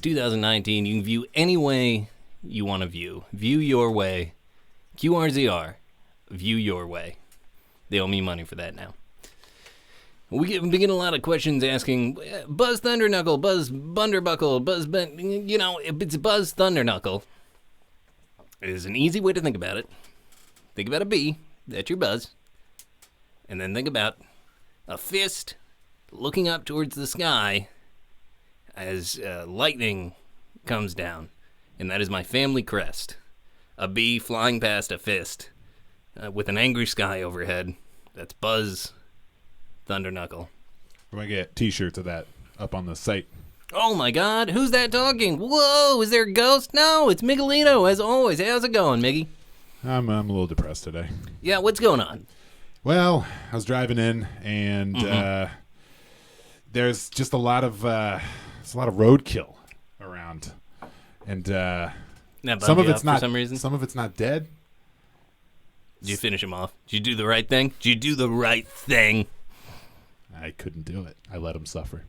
2019, you can view any way you want to view. View your way. QRZR. View your way. They owe me money for that now. We get a lot of questions asking, Buzz Thunderknuckle, Buzz Bunderbuckle, if it's Buzz Thunderknuckle, there's an easy way to think about it. Think about a bee, that's your buzz, and then think about a fist looking up towards the sky as lightning comes down, and that is my family crest. A bee flying past a fist with an angry sky overhead. That's Buzz Thunderknuckle. We're going to get t-shirts of that up on the site. Oh my god, who's that talking? Whoa, is there a ghost? No, it's Miguelito, as always. How's it going, Miggy? I'm a little depressed today. Yeah, what's going on? Well, I was driving in, and there's just a lot of roadkill around, and some of it's not for some reason. Some of it's not dead. Did you finish him off? Did you do the right thing? Did you do the right thing? I couldn't do it. I let him suffer.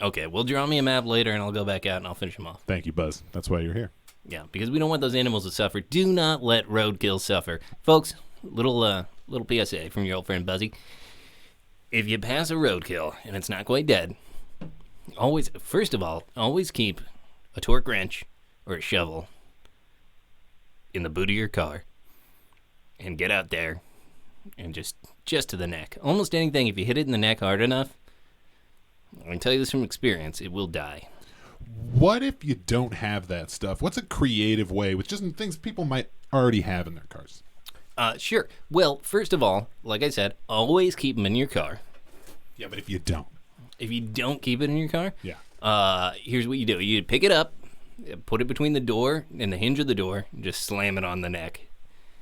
Okay, well, draw me a map later, and I'll go back out and I'll finish him off. Thank you, Buzz. That's why you're here. Yeah, because we don't want those animals to suffer. Do not let roadkill suffer, folks. Little PSA from your old friend Buzzy. If you pass a roadkill and it's not quite dead, first of all, always keep a torque wrench or a shovel in the boot of your car and get out there and just to the neck. Almost anything, if you hit it in the neck hard enough, I can tell you this from experience, it will die. What if you don't have that stuff? What's a creative way with just things people might already have in their cars? Sure. Well, first of all, like I said, always keep them in your car. Yeah, but if you don't? If you don't keep it in your car? Yeah. Here's what you do. You pick it up, put it between the door and the hinge of the door, and just slam it on the neck.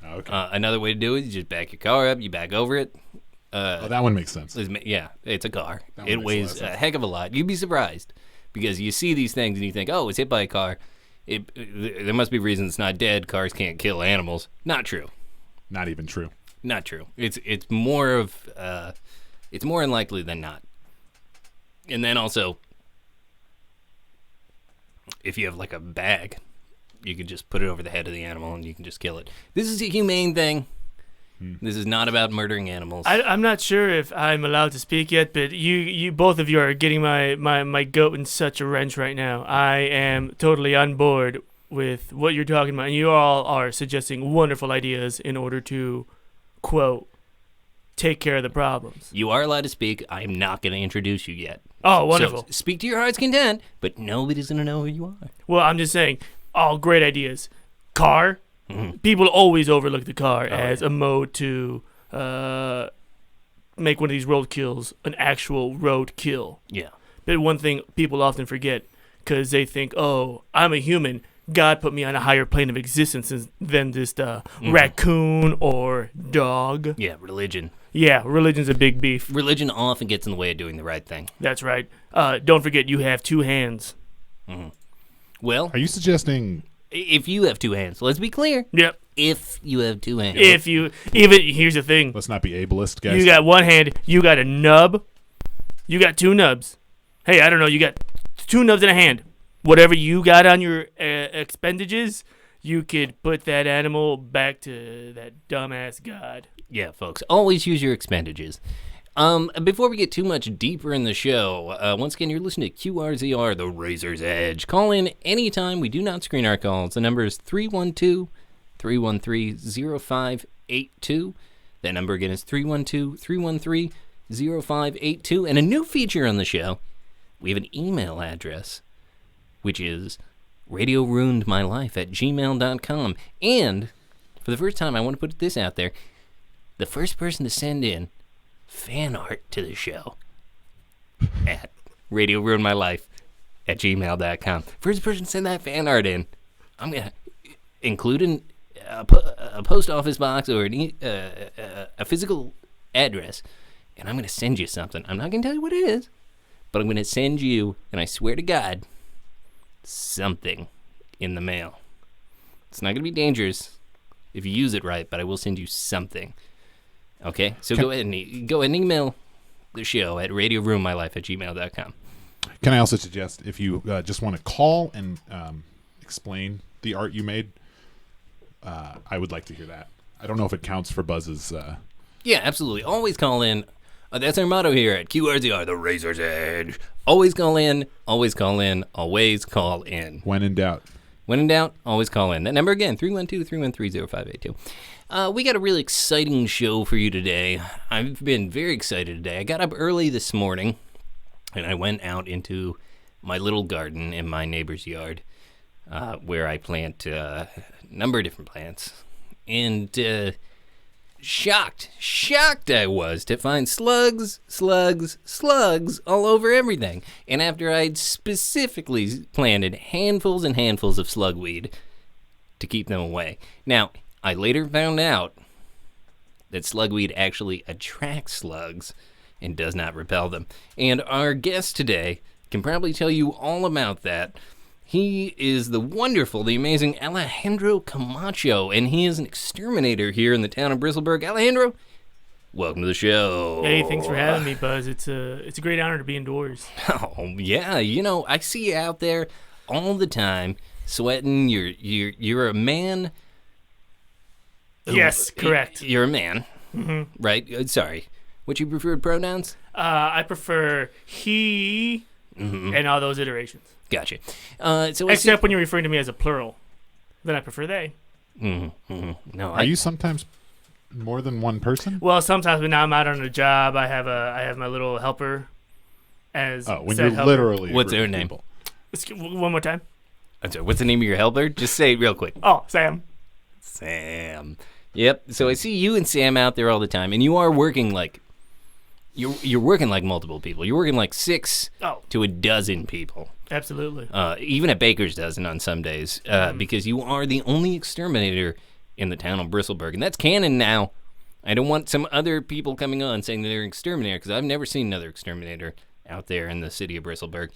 Okay. Another way to do it is you just back your car up, you back over it. That one makes sense. Yeah, it's a car. It It weighs a heck of a lot. You'd be surprised because you see these things and you think, oh, it's hit by a car. There must be reasons it's not dead. Cars can't kill animals. Not true. Not even true. Not true. It's more unlikely than not. And then also, if you have like a bag, you could just put it over the head of the animal and you can just kill it. This is a humane thing. This is not about murdering animals. I'm not sure if I'm allowed to speak yet, but you both of you are getting my goat in such a wrench right now. I am totally on board with what you're talking about, and you all are suggesting wonderful ideas in order to, quote, take care of the problems. You are allowed to speak. I am not going to introduce you yet. Oh, wonderful. So speak to your heart's content, but nobody's going to know who you are. Well, I'm just saying, all great ideas. Car. Mm-hmm. People always overlook the car as a mode to make one of these road kills an actual road kill. Yeah. But one thing people often forget, because they think, oh, I'm a human. God put me on a higher plane of existence than this raccoon or dog. Yeah, religion. Yeah, religion's a big beef. Religion often gets in the way of doing the right thing. That's right. Don't forget, you have two hands. Mm-hmm. Well, are you suggesting... If you have two hands, let's be clear. Yep. If you have two hands. Here's the thing. Let's not be ableist, guys. You got one hand, you got a nub, you got two nubs. Hey, I don't know, you got two nubs in a hand. Whatever you got on your expendages, you could put that animal back to that dumbass god. Yeah, folks, always use your expendages. Before we get too much deeper in the show, once again, you're listening to QRZR, the Razor's Edge. Call in anytime. We do not screen our calls. The number is 312-313-0582. That number again is 312-313-0582. And a new feature on the show, we have an email address, which is radioruinedmylife@gmail.com. And for the first time, I want to put this out there. The first person to send in fan art to the show at radioruinedmylife@gmail.com. First person to send that fan art in, I'm going to include in a post office box or a physical address, and I'm going to send you something. I'm not going to tell you what it is, but I'm going to send you, and I swear to God, something in the mail. It's not going to be dangerous if you use it right, but I will send you something. Okay, so go ahead and email the show at radioruinedmylife@gmail.com. Can I also suggest if you just want to call and explain the art you made, I would like to hear that. I don't know if it counts for Buzz's. Yeah, absolutely. Always call in. That's our motto here at QRZR, the Razor's Edge. Always call in, always call in, always call in. When in doubt. When in doubt, always call in. That number again, 312-313-0582. We got a really exciting show for you today. I've been very excited today. I got up early this morning, and I went out into my little garden in my neighbor's yard, where I plant a number of different plants. And shocked I was to find slugs all over everything. And after I'd specifically planted handfuls and handfuls of slugweed to keep them away. Now, I later found out that slugweed actually attracts slugs and does not repel them. And our guest today can probably tell you all about that. He is the wonderful, the amazing Alejandro Camacho, and he is an exterminator here in the town of Bristleburg. Alejandro, welcome to the show. Hey, thanks for having me, Buzz. It's a great honor to be indoors. Oh yeah, I see you out there all the time sweating. You're a man. Yes, correct. You're a man, right? Sorry. What's your preferred pronouns? I prefer he and all those iterations. Gotcha. Except when you're referring to me as a plural, then I prefer they. No, Are you sometimes more than one person? Well, sometimes when I'm out on a job, I have my little helper as when said you're helper. literally. What's their name? One more time. I'm sorry. What's the name of your helper? Just say it real quick. Oh, Sam. Sam. Yep. So I see you and Sam out there all the time, and you are working like you're working like multiple people. You're working like 6 to a dozen people. Absolutely. Even at Baker's dozen on some days, because you are the only exterminator in the town of Bristleburg, and that's canon now. I don't want some other people coming on saying that they're an exterminator, because I've never seen another exterminator out there in the city of Bristleburg.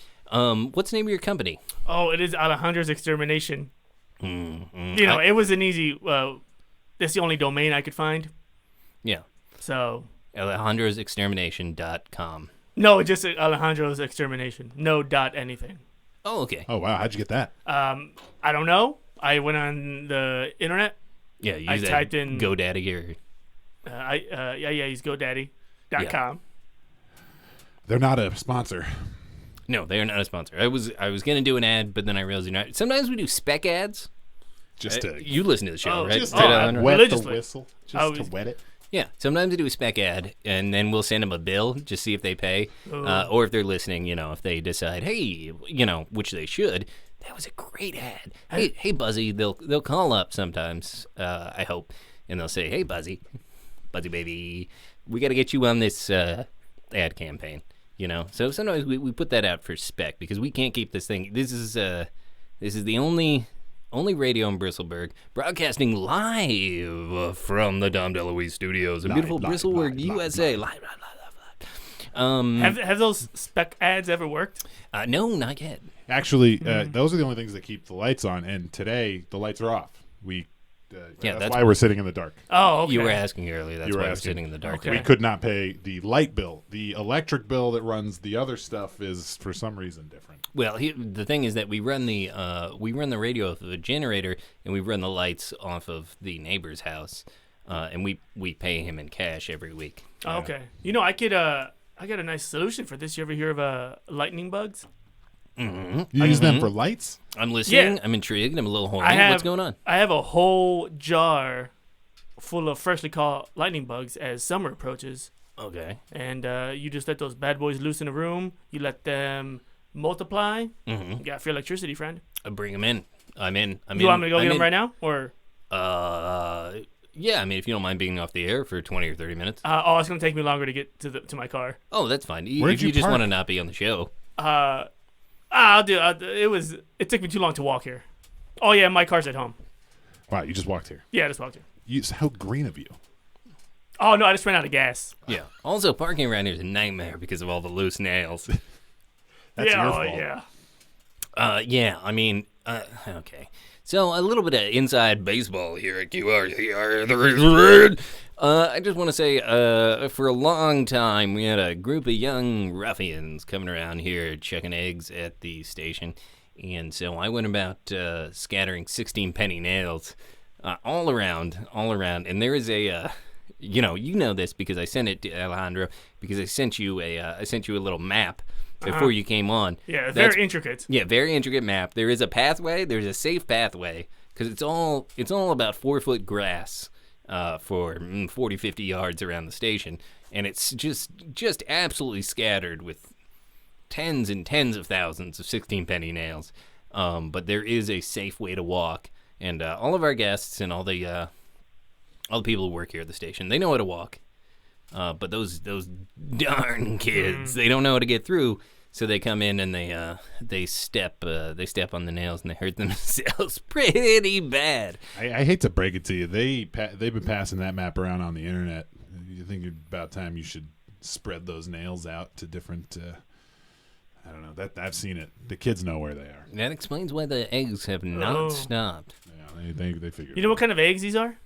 What's the name of your company? Oh, it is Alejandro's Extermination. It was an easy. That's the only domain I could find. Yeah. So. Alejandro'sExtermination.com. No, just Alejandro's Extermination. No dot anything. Oh, okay. Oh, wow. How'd you get that? I don't know. I went on the internet. Yeah, I typed in GoDaddy or... he's GoDaddy.com. They're not a sponsor. No, they are not a sponsor. I was going to do an ad, but then I realized you're not. Sometimes we do spec ads. Just to... You listen to the show, right? Just to wet the religiously. whistle. Just to wet it. Yeah, sometimes we do a spec ad, and then we'll send them a bill, just see if they pay, or if they're listening, if they decide, hey, which they should. That was a great ad. Hey, Buzzy, they'll call up sometimes, I hope, and they'll say, hey, Buzzy baby, we got to get you on this ad campaign, So sometimes we put that out for spec, because we can't keep this thing. This is the only radio in Bristleburg, broadcasting live from the Dom DeLuise studios in beautiful Bristleburg, USA. Live. Have those spec ads ever worked? No, not yet. Actually, those are the only things that keep the lights on, and today the lights are off. That's why we're sitting in the dark. Oh, okay. You were asking earlier. That's why we're sitting in the dark. Okay. We could not pay the light bill. The electric bill that runs the other stuff is, for some reason, different. Well, the thing is that we run the radio off of a generator, and we run the lights off of the neighbor's house, and we pay him in cash every week. Oh, okay. I got a nice solution for this. You ever hear of lightning bugs? You use them for lights? I'm listening. Yeah. I'm intrigued. I'm a little horny. What's going on? I have a whole jar full of freshly caught lightning bugs as summer approaches. Okay. And you just let those bad boys loose in a room. You let them multiply. You got free electricity, friend. Bring them in. I'm in. You want me to go get them right now? Or? Yeah, I mean, if you don't mind being off the air for 20 or 30 minutes. It's going to take me longer to get to my car. Oh, that's fine. Where'd if you you just park? want to not be on the show. I'll do it took me too long to walk here. Oh, yeah, my car's at home. Wow, you just walked here. Yeah, I just walked here. How green of you. Oh, no, I just ran out of gas. Yeah. Also, parking around here is a nightmare because of all the loose nails. That's your fault. Yeah. I mean, okay. So, a little bit of inside baseball here at QRZR. I just want to say, for a long time, we had a group of young ruffians coming around here checking eggs at the station. And so I went about scattering 16 penny nails all around. And there is a, you know this because I sent it to Alejandro, because I sent you a little map before you came on. Yeah, very intricate. Yeah, very intricate map. There is a pathway. There's a safe pathway because it's all about 4-foot grass for 40, 50 yards around the station, and it's just absolutely scattered with tens and tens of thousands of 16 penny nails. But there is a safe way to walk, and all of our guests and all the people who work here at the station, they know how to walk. But those darn kids, they don't know how to get through, so they come in and they step on the nails and they hurt themselves pretty bad. I hate to break it to you, they've been passing that map around on the internet. You think about time you should spread those nails out to different. I don't know. That I've seen it. The kids know where they are. That explains why the eggs have not stopped. Yeah, they figured. You know what kind of eggs these are?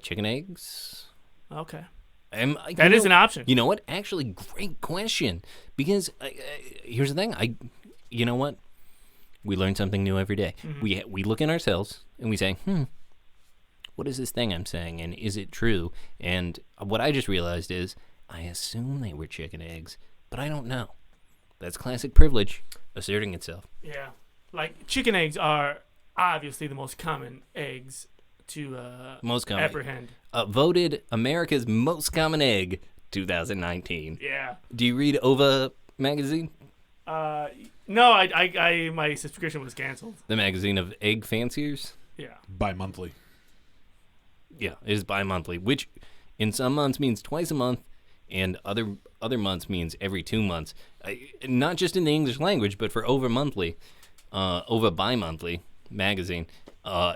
Chicken eggs. Okay. That is an option. You know what? Actually, great question. Because here's the thing. You know what? We learn something new every day. Mm-hmm. We look in ourselves and we say, what is this thing I'm saying? And is it true? And what I just realized is I assume they were chicken eggs, but I don't know. That's classic privilege asserting itself. Yeah. Like, chicken eggs are obviously the most common eggs to apprehend. Voted America's most common egg 2019. Yeah. Do you read OVA magazine? No, I my subscription was canceled. The magazine of egg fanciers? Yeah. Bi-monthly. Yeah, it is bi-monthly, which in some months means twice a month, and other months means every 2 months. Not just in the English language, but for OVA bi-monthly magazine.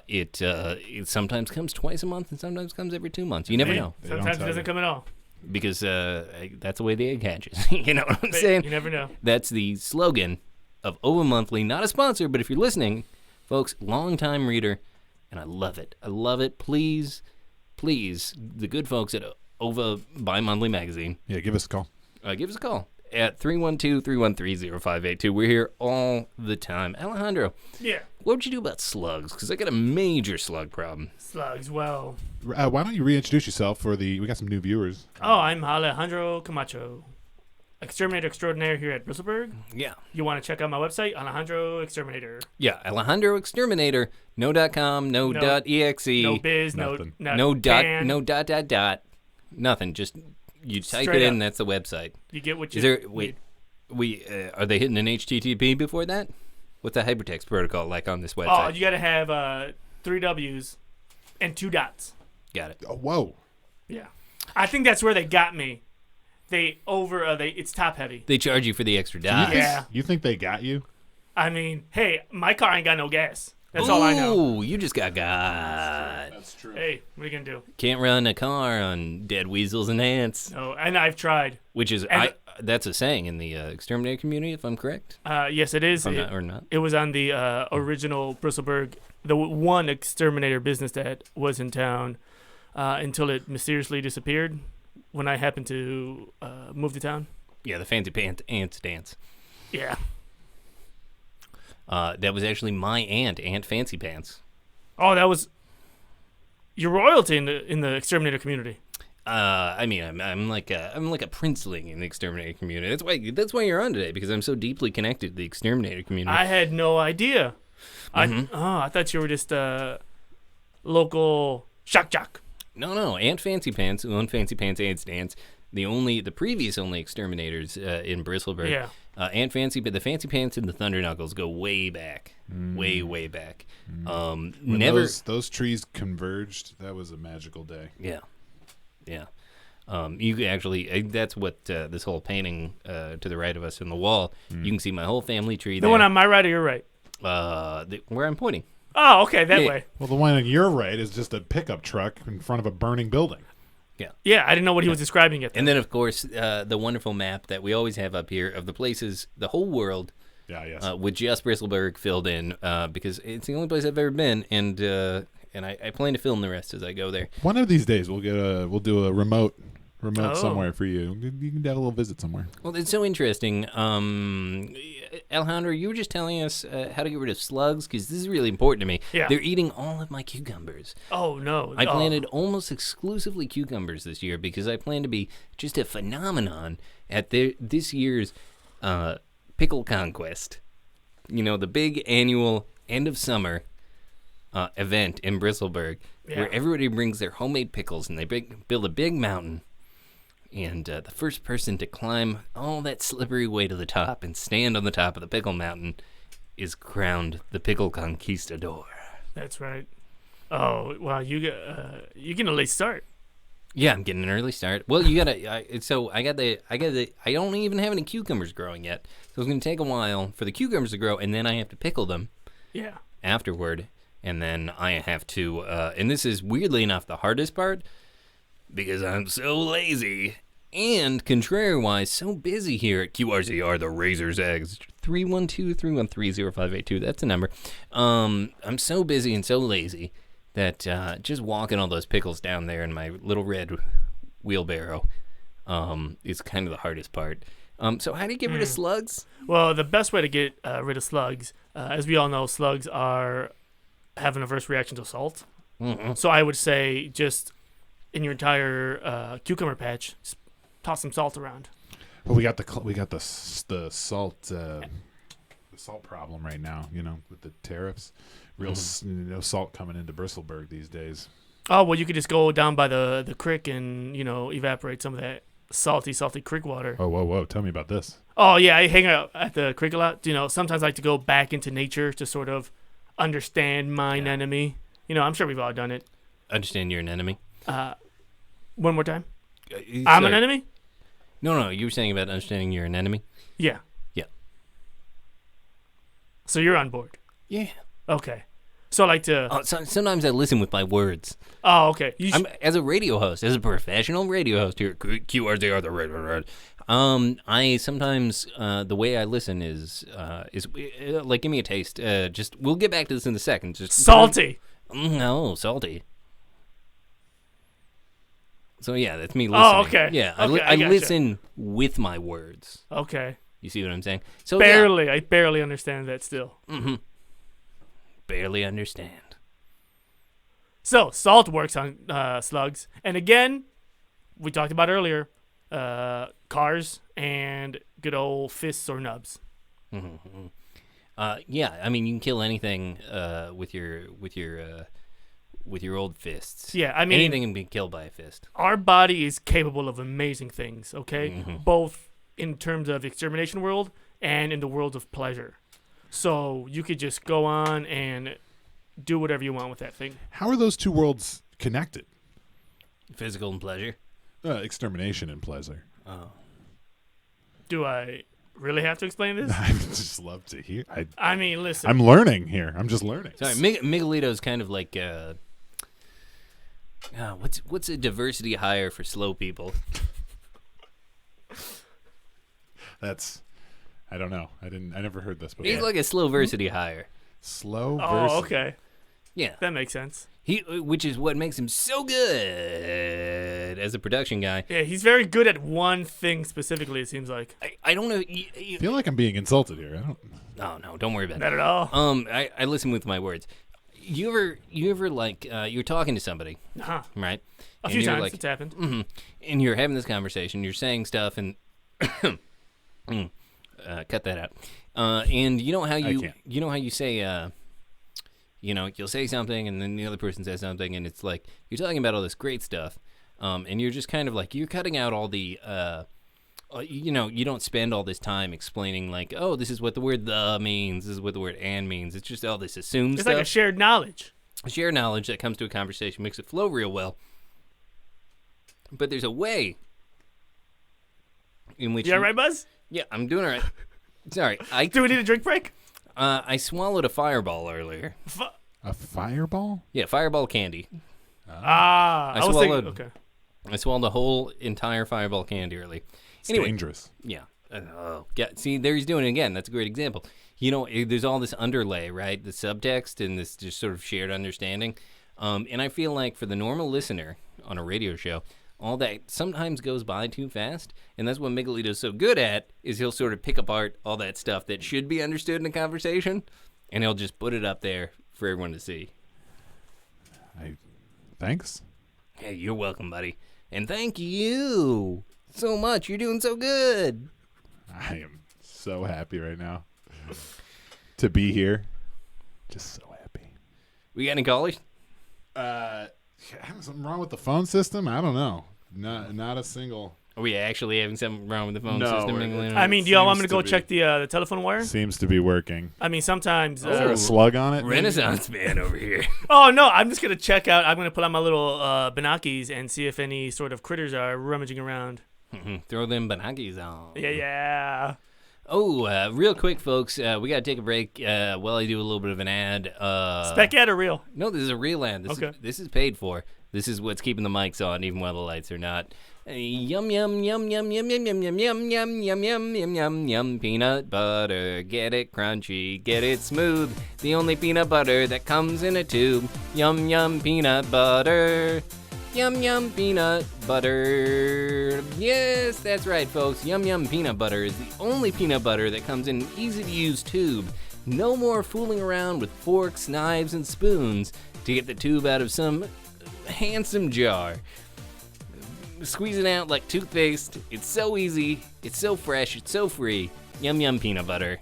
It sometimes comes twice a month and sometimes comes every 2 months. You never know. Sometimes it doesn't come at all. Because that's the way the egg hatches. You know what I'm saying? You never know. That's the slogan of OVA Monthly. Not a sponsor, but if you're listening, folks, long-time reader, and I love it. I love it. Please, the good folks at OVA Bi-Monthly Magazine. Yeah, give us a call. Give us a call at 312-313-0582. We're here all the time. Alejandro. Yeah. What would you do about slugs? Because I got a major slug problem. Slugs, well. Why don't you reintroduce yourself we got some new viewers. Oh, I'm Alejandro Camacho, Exterminator Extraordinaire here at Bristleburg. Yeah. You want to check out my website, Alejandro Exterminator. Yeah, Alejandro Exterminator. No .com, no .exe. No biz, nothing. no dot, no dot. Nothing. Just you type Straight it in. up. That's the website. You get what you Is there? need. Wait. Are they hitting an HTTP before that? What's the hypertext protocol like on this website? Oh, you got to have 3 W's and 2 dots. Got it. Oh, whoa. Yeah. I think that's where they got me. It's top heavy. They charge you for the extra dots. Yeah. You think they got you? I mean, hey, my car ain't got no gas. That's all I know. Ooh, you just got. That's true. Hey, what are you going to do? Can't run a car on dead weasels and ants. No, and I've tried. Which is, that's a saying in the exterminator community, if I'm correct. Yes, it is. Or not. It was on the original Bristleburg, the one exterminator business that was in town until it mysteriously disappeared when I happened to move to town. Yeah, the fancy pants ants dance. Yeah. That was actually my Aunt Fancy Pants. Oh, that was your royalty in the exterminator community. I mean, I'm like a princeling in the exterminator community. That's why you're on today, because I'm so deeply connected to the exterminator community. I had no idea. Mm-hmm. I thought you were just a local shock jock. No, Aunt Fancy Pants, who owned Fancy Pants Ants Dance, the previous only exterminators in Bristleburg. Yeah. Aunt Fancy, but the Fancy Pants and the Thunder Knuckles go way back, way back. When Never those trees converged, that was a magical day. Yeah. You actually, that's what this whole painting to the right of us in the wall. You can see my whole family tree. The one on my right or your right? Where I'm pointing. Oh, okay, that way. Well, the one on your right is just a pickup truck in front of a burning building. Yeah, I didn't know what he was describing it. And then, of course, the wonderful map that we always have up here of the places, the whole world, Yeah, yes. with just Bristleburg filled in, because it's the only place I've ever been, and and I plan to film the rest as I go there. One of these days, we'll do a remote Oh. somewhere for you. You can have a little visit somewhere. Well, it's so interesting. Alejandro, you were just telling us how to get rid of slugs, because this is really important to me. Yeah. They're eating all of my cucumbers. Oh, no. I Oh. planted almost exclusively cucumbers this year because I plan to be just a phenomenon at this year's pickle conquest. You know, the big annual end of summer event in Bristleburg, where everybody brings their homemade pickles and they build a big mountain. And the first person to climb all that slippery way to the top and stand on the top of the pickle mountain is crowned the pickle conquistador. That's right. Oh, wow. You get a late start. Yeah, I'm getting an early start. Well, you gotta. I don't even have any cucumbers growing yet, so it's gonna take a while for the cucumbers to grow, and then I have to pickle them Yeah. afterward, and then I have to. And this is weirdly enough the hardest part because I'm so lazy and contrary-wise so busy here at QRZR, the Razor's Eggs. 312-313-0582. That's the number. I'm so busy and so lazy that just walking all those pickles down there in my little red wheelbarrow is kind of the hardest part. So how do you get rid of slugs? Well, the best way to get rid of slugs, as we all know, slugs have an adverse reaction to salt. Mm-hmm. So I would say just in your entire cucumber patch, just toss some salt around. Well, we got the salt problem right now. You know, with the tariffs, salt coming into Bristleburg these days. Oh, well, you could just go down by the creek and, evaporate some of that salty creek water. Oh, whoa! Tell me about this. Oh, yeah, I hang out at the creek a lot. Sometimes I like to go back into nature to sort of understand mine enemy. I'm sure we've all done it. Understand you're an enemy? One more time. I'm an enemy? No, you were saying about understanding you're an enemy? Yeah. Yeah. So you're on board. Yeah. Okay. So I like to... Oh, sometimes I listen with my words. Oh, okay. As a radio host, as a professional radio host here at QRZR, the radio. I sometimes the way I listen is like, give me a taste. We'll get back to this in a second. Just salty. No, salty. So yeah, that's me listening. Oh, okay. Yeah, Okay, I gotcha. listen with my words. Okay. You see what I'm saying? So Barely. I barely understand that still. Barely understand. So salt works on slugs. And again, we talked about earlier, cars and good old fists or nubs. Yeah, I mean you can kill anything with your old fists. Yeah, I mean, anything can be killed by a fist. our body is capable of amazing things, okay? Both in terms of extermination world and in the world of pleasure. So you could just go on and do whatever you want with that thing. How are those two worlds connected? Physical and pleasure. Extermination and pleasure. Oh. Do I really have to explain this? I just love to hear. I mean, listen. I'm learning here. I'm just learning. Sorry, Miguelito's kind of like what's a diversity hire for slow people? I don't know. I never heard this before. He's like a slow-versity hire. Slow Oh, versus. okay. Yeah. That makes sense. Which is what makes him so good as a production guy. Yeah, he's very good at one thing specifically, it seems like. I don't know. I feel like I'm being insulted here. No, don't worry about Not it. at all. I listen with my words. You ever like you're talking to somebody, Uh-huh. right? A And few you're times like, it's happened. and you're having this conversation. You're saying stuff, and cut that out. And you know how you say, you'll say something, and then the other person says something, and it's like you're talking about all this great stuff, and you're just kind of like you're cutting out all the. You don't spend all this time explaining like, oh, this is what the word "the" means. This is what the word "and" means. It's just all this assumed It's stuff. like a shared knowledge. Shared knowledge that comes to a conversation makes it flow real well. But there's a way in which You all right, Buzz? Yeah, I'm doing all right. Sorry, Do we need a drink break? I swallowed a fireball earlier. A fireball? Yeah, fireball candy. I was swallowed. thinking, okay. I swallowed a whole entire fireball candy early. It's Anyway, dangerous. yeah. Yeah. See, there he's doing it again. That's a great example. There's all this underlay, right? The subtext and this just sort of shared understanding. And I feel like for the normal listener on a radio show, all that sometimes goes by too fast, and that's what Miguelito's so good at, is he'll sort of pick apart all that stuff that should be understood in a conversation, and he'll just put it up there for everyone to see. Thanks. Hey, you're welcome, buddy. And thank you so much. You're doing so good. I am so happy right now to be here. Just so happy. We got any callers? Something wrong with the phone system? I don't know. Not a single. Are we actually having something wrong with the phone No, system? I mean, do y'all want me to Seems go to be. check the telephone wire? Seems to be working. I mean, sometimes. Is there a slug on it? Renaissance man over here. Oh no, I'm just gonna check out. I'm gonna pull out my little binoculars and see if any sort of critters are rummaging around. Throw them banagis on. Yeah. Oh, real quick, folks. We got to take a break while I do a little bit of an ad. Spec ad or real? No, this is a real ad. This is paid for. This is what's keeping the mics on, even while the lights are not. Yum, yum, yum, yum, yum, yum, yum, yum, yum, yum, yum, yum, yum, yum, yum, peanut butter. Get it crunchy, get it smooth. The only peanut butter that comes in a tube. Yum, yum, peanut butter. Yum, yum, peanut butter. Yes, that's right, folks. Yum, yum, peanut butter is the only peanut butter that comes in an easy-to-use tube. No more fooling around with forks, knives, and spoons to get the tube out of some handsome jar. Squeeze it out like toothpaste. It's so easy. It's so fresh. It's so free. Yum, yum, peanut butter.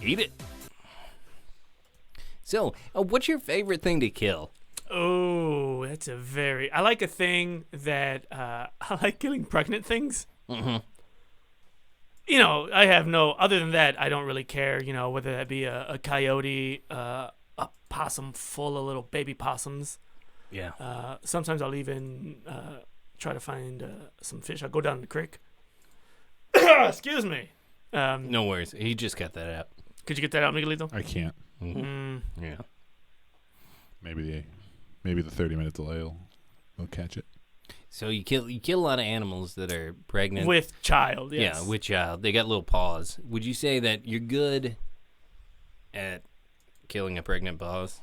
Eat it. So, what's your favorite thing to kill? Oh, that's a very. I like a thing that I like killing pregnant things. Mm-hmm. You know, I have no. Other than that, I don't really care. You know, whether that be a coyote, a possum full of little baby possums. Yeah. Sometimes I'll even try to find some fish. I'll go down the creek. Excuse me. No worries. He just got that out. Could you get that out, Miguelito? I can't. Yeah. Maybe the 30-minute delay will catch it. So you kill a lot of animals that are pregnant. With child, yes. Yeah, with child. They got little paws. Would you say that you're good at killing a pregnant pause?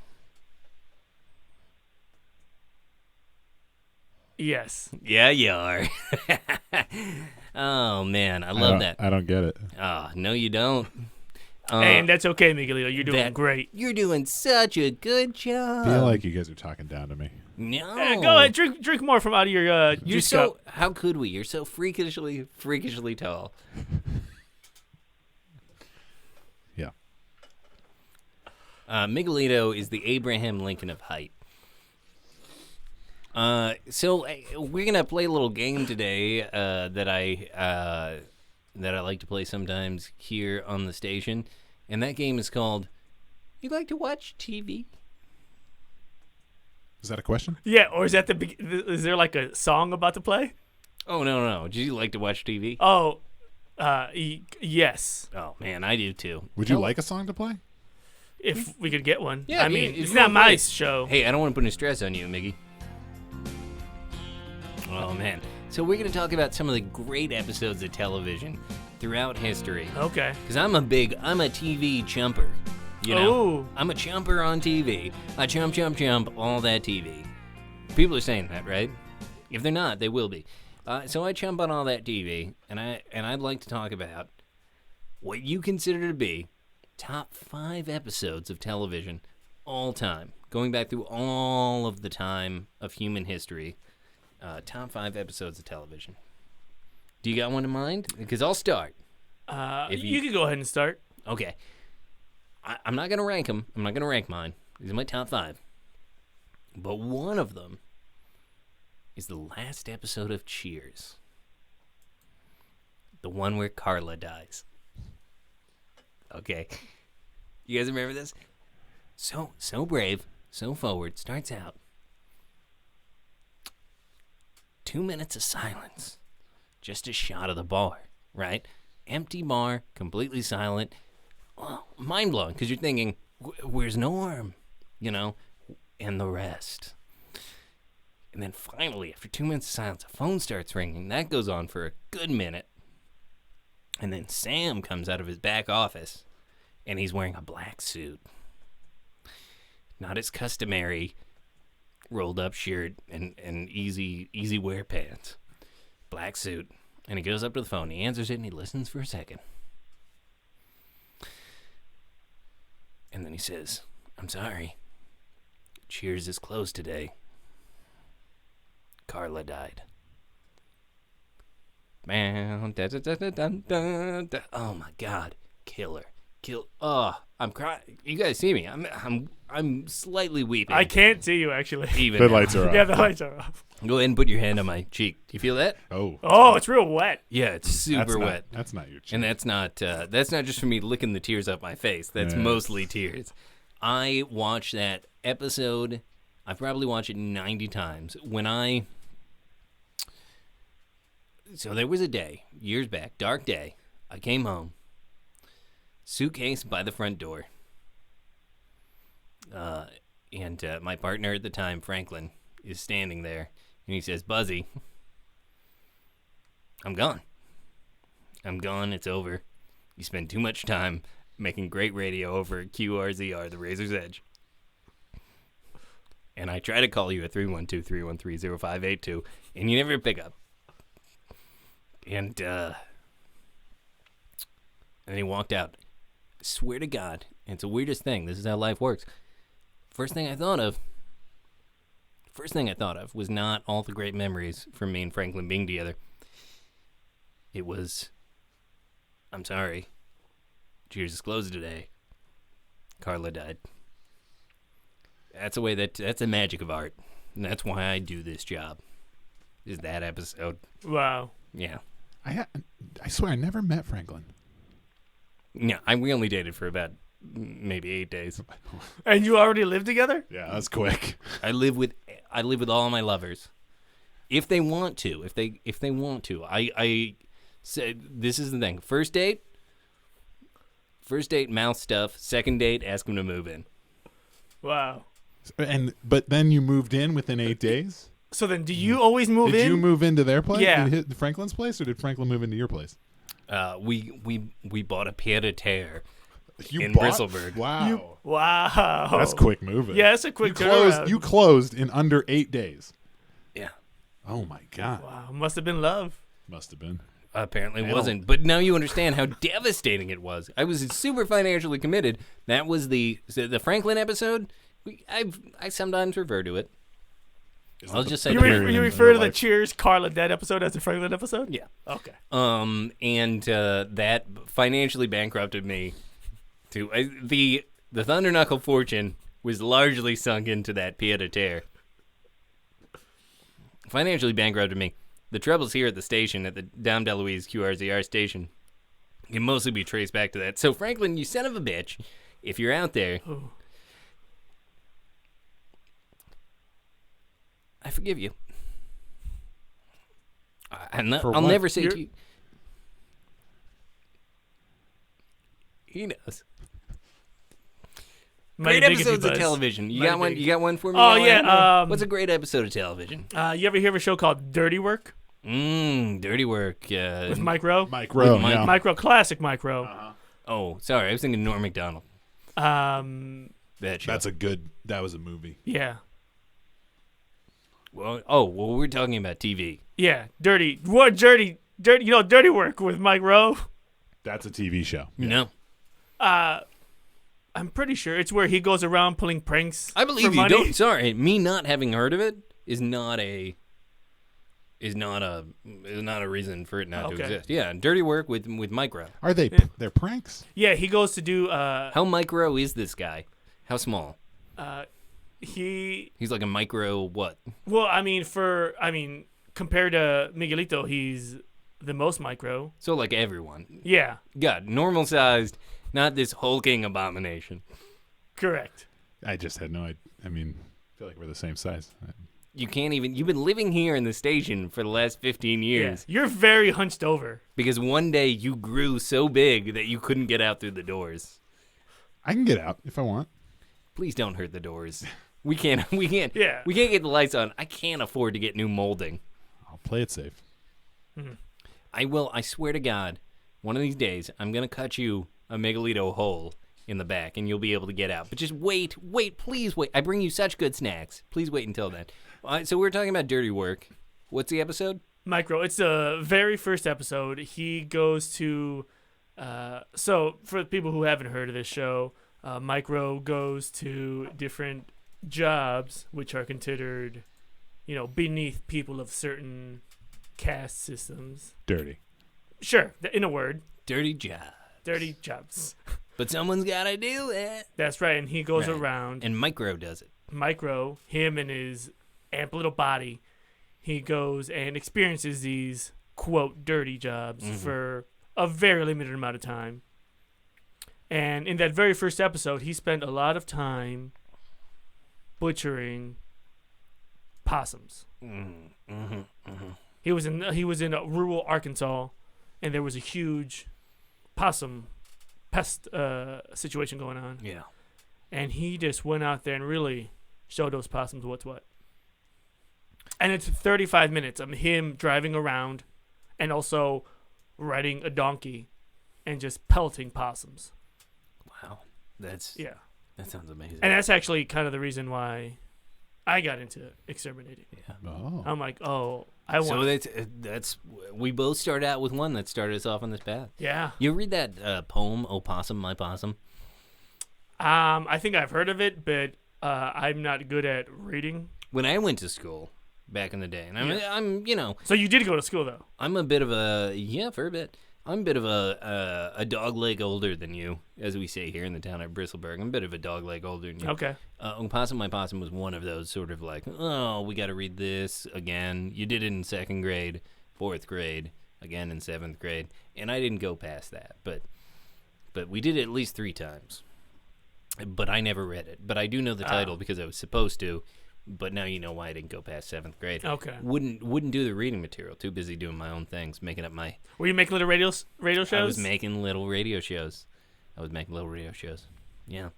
Yes. Yeah, you are. Oh, man. I love that. I don't get it. Oh, no, you don't. And that's okay, Miguelito. You're doing great. You're doing such a good job. I feel like you guys are talking down to me. No. Go ahead. Drink more from out of your You're juice so. cup. How could we? You're so freakishly tall. Yeah. Miguelito is the Abraham Lincoln of height. So we're gonna play a little game today that I like to play sometimes here on the station, and that game is called "You Like to Watch TV?" Is that a question? Yeah, or is that is there like a song about to play? Oh no! Do you like to watch TV? Oh, yes. Oh man, I do too. Would you like a song to play? If we could get one. Yeah, I mean, if it's you not wanna my play. show. Hey, I don't want to put any stress on you, Miggy. Oh man. So we're gonna talk about some of the great episodes of television throughout history. Okay. Because I'm a TV chumper. You know? Ooh. I'm a chumper on TV. I chump, all that TV. People are saying that, right? If they're not, they will be. So I chump on all that TV, and I'd like to talk about what you consider to be top 5 episodes of television all time. Going back through all of the time of human history. Top 5 episodes of television. Do you got one in mind? Because I'll start. You can go ahead and start. Okay. I'm not going to rank them. I'm not going to rank mine. These are my top 5. But one of them is the last episode of Cheers. The one where Carla dies. Okay. You guys remember this? So brave, so forward. Starts out. 2 minutes of silence. Just a shot of the bar, right? Empty bar, completely silent. Well, mind-blowing, because you're thinking, where's Norm? You know, and the rest. And then finally, after 2 minutes of silence, a phone starts ringing. That goes on for a good minute. And then Sam comes out of his back office, and he's wearing a black suit. not his customary rolled up shirt and easy wear pants, black suit, and he goes up to the phone. He answers it and he listens for a second, and then he says, "I'm sorry. Cheers is closed today. Carla died." Man, oh my God, killer. I'm crying. You guys see me? I'm slightly weeping. I can't see you actually. Even The now. lights are off. Yeah, the lights are off. Go ahead and put your hand on my cheek. Do you feel that? Oh, it's real wet. Yeah, it's super wet. That's not your cheek. And that's not just for me licking the tears up my face. That's mostly tears. I watched that episode. I probably watched it 90 times. So there was a day, years back, dark day. I came home, suitcase by the front door. And my partner at the time, Franklin, is standing there. And he says, "Buzzy, I'm gone. I'm gone. It's over. You spend too much time making great radio over at QRZR, the Razor's Edge. And I try to call you at 312-313-0582, and you never pick up." And then he walked out. I swear to God, it's the weirdest thing. This is how life works. First thing I thought of was not all the great memories from me and Franklin being together. It was, "I'm sorry. Cheers is closed today. Carla died." That's the magic of art. And that's why I do this job. Is that episode. Wow. Yeah. I swear I never met Franklin. Yeah, we only dated for about maybe 8 days. And you already live together? Yeah, that's quick. I live with all my lovers. If they want to. I said, this is the thing. First date, mouth stuff. Second date, ask them to move in. Wow. But then you moved in within 8 days? So then, do you always move in? Did you move into their place? Yeah. Did you hit Franklin's place, or did Franklin move into your place? We bought a pied-à-terre You in bought? Bristleburg. Wow. Wow. That's quick moving. Yeah, it's a quick you turnaround. You closed in under 8 days. Yeah. Oh, my God. Wow. Must have been love. Must have been. Apparently I wasn't. But now you understand how devastating it was. I was super financially committed. That was the Franklin episode. I sometimes refer to it. I'll just say You refer to the Cheers Carla Dead episode as the Franklin episode? Yeah. Okay. And that financially bankrupted me. The Thunder Knuckle fortune was largely sunk into that pied-à-terre. Financially bankrupted me. The troubles here at the station, at the Dom DeLuise QRZR station, can mostly be traced back to that. So, Franklin, you son of a bitch, if you're out there, Ooh. I forgive you. I'll what? never say to you. He knows. Mighty Great diggity episodes of buzz. television. You Mighty got one? diggity. You got one for me? Oh, Alejandro? yeah. What's a great episode of television? You ever hear of a show called Dirty Work Dirty Work. with Mike Rowe? Mike Rowe. Mike- yeah. Mike Rowe, classic Mike Rowe. Oh, sorry. I was thinking Norm Macdonald. That show. That was a movie. Yeah. Well, we're talking about TV. Yeah. Dirty. What dirty? Dirty Work with Mike Rowe. That's a TV show. No. I'm pretty sure it's where he goes around pulling pranks. I believe for you. money. Don't. Sorry, me not having heard of it is not a reason for it not to Okay. exist. Yeah, Dirty Work with Micro. Are they? They're pranks. Yeah, he goes to do. How micro is this guy? How small? He. He's like a micro what? Well, compared to Miguelito, he's the most micro. So like everyone. Yeah. God, normal sized, not this hulking abomination. Correct. I just had no idea. I feel like we're the same size. You can't even. You've been living here in the station for the last 15 years Yeah. You're very hunched over. because one day you grew so big that you couldn't get out through the doors. I can get out if I want. Please don't hurt the doors. We can't. Yeah. We can't get the lights on. I can't afford to get new molding. I'll play it safe. I will. I swear to God, one of these days I'm gonna cut you a Megalito hole in the back, and you'll be able to get out. But just wait, please wait. I bring you such good snacks. Please wait until then. So we're talking about dirty work. What's the episode? Micro. It's the very first episode. He goes to. So for people who haven't heard of this show, Micro goes to different jobs which are considered, beneath people of certain caste systems. Dirty. Sure, in a word. Dirty job. Dirty jobs. But someone's got to do it. That's right, and he goes around. And Micro does it. Micro, him and his amp little body, he goes and experiences these, quote, dirty jobs for a very limited amount of time. And in that very first episode, he spent a lot of time butchering possums. He was in rural Arkansas, and there was a huge possum pest situation going on. Yeah. And he just went out there and really showed those possums what's what. And it's 35 minutes of him driving around and also riding a donkey and just pelting possums. Wow. That sounds amazing. And that's actually kind of the reason why I got into exterminating. Yeah. Oh. I'm like, I want. So that's we both started out with one that started us off on this path. Yeah. You read that poem, "Oh Possum, My Possum"? I think I've heard of it, but I'm not good at reading. When I went to school back in the day, and I'm So you did go to school though. I'm a bit of for a bit. I'm a bit of a dog leg older than you, as we say here in the town of Bristleburg. I'm a bit of a dog leg older than you. Okay. "Oh Possum, My Possum" was one of those sort of like, oh, we got to read this again. You did it in 2nd grade, 4th grade, again in 7th grade, and I didn't go past that. But we did it at least 3 times. But I never read it. But I do know the title because I was supposed to. But now you know why I didn't go past 7th grade. Okay. Wouldn't do the reading material. Too busy doing my own things, making up my. Were you making little radio shows? I was making little radio shows. Yeah.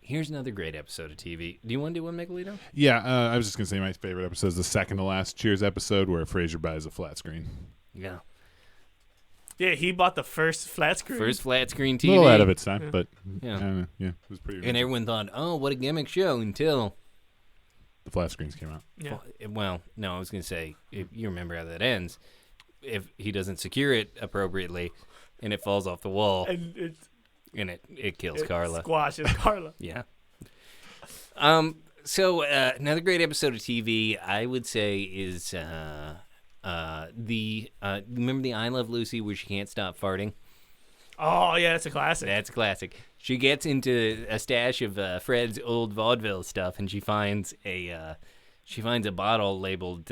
Here's another great episode of TV. Do you want to do one, Miguelito? Yeah, I was just going to say my favorite episode is the second to last Cheers episode where Frasier buys a flat screen. Yeah. Yeah, he bought the first flat screen. First flat screen TV. A little out of its time, but yeah. It was pretty. And everyone thought, oh, what a gimmick show until the flat screens came out. Yeah. Well, no, I was going to say, if you remember how that ends. If he doesn't secure it appropriately and it falls off the wall and it kills Carla. Squashes Carla. Yeah. So another great episode of TV, I would say, is remember the I Love Lucy where she can't stop farting? Oh, yeah, that's a classic. That's a classic. She gets into a stash of Fred's old vaudeville stuff, and she finds a bottle labeled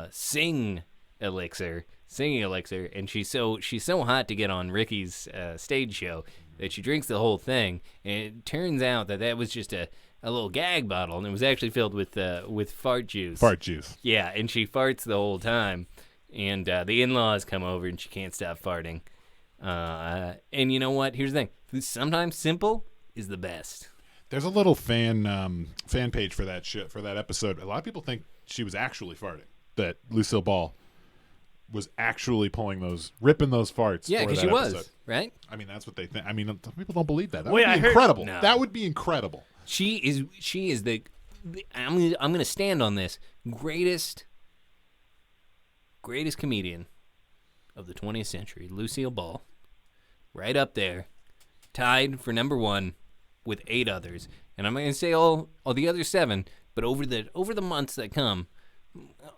singing elixir, and she's so hot to get on Ricky's stage show that she drinks the whole thing, and it turns out that was just a little gag bottle, and it was actually filled with fart juice. Fart juice. Yeah, and she farts the whole time, and the in-laws come over, and she can't stop farting. And you know what? Here's the thing. Sometimes simple is the best. There's a little fan page for that episode. A lot of people think she was actually farting. That Lucille Ball was actually ripping those farts. Yeah, because she was, right? I mean, that's what they think. I mean, some people don't believe that. That Wait, would be incredible. No. That would be incredible. She is the I'm gonna stand on this greatest comedian of the 20th century, Lucille Ball, right up there, tied for number 1 with 8 others. And I'm not gonna say all the other 7, but over the months that come,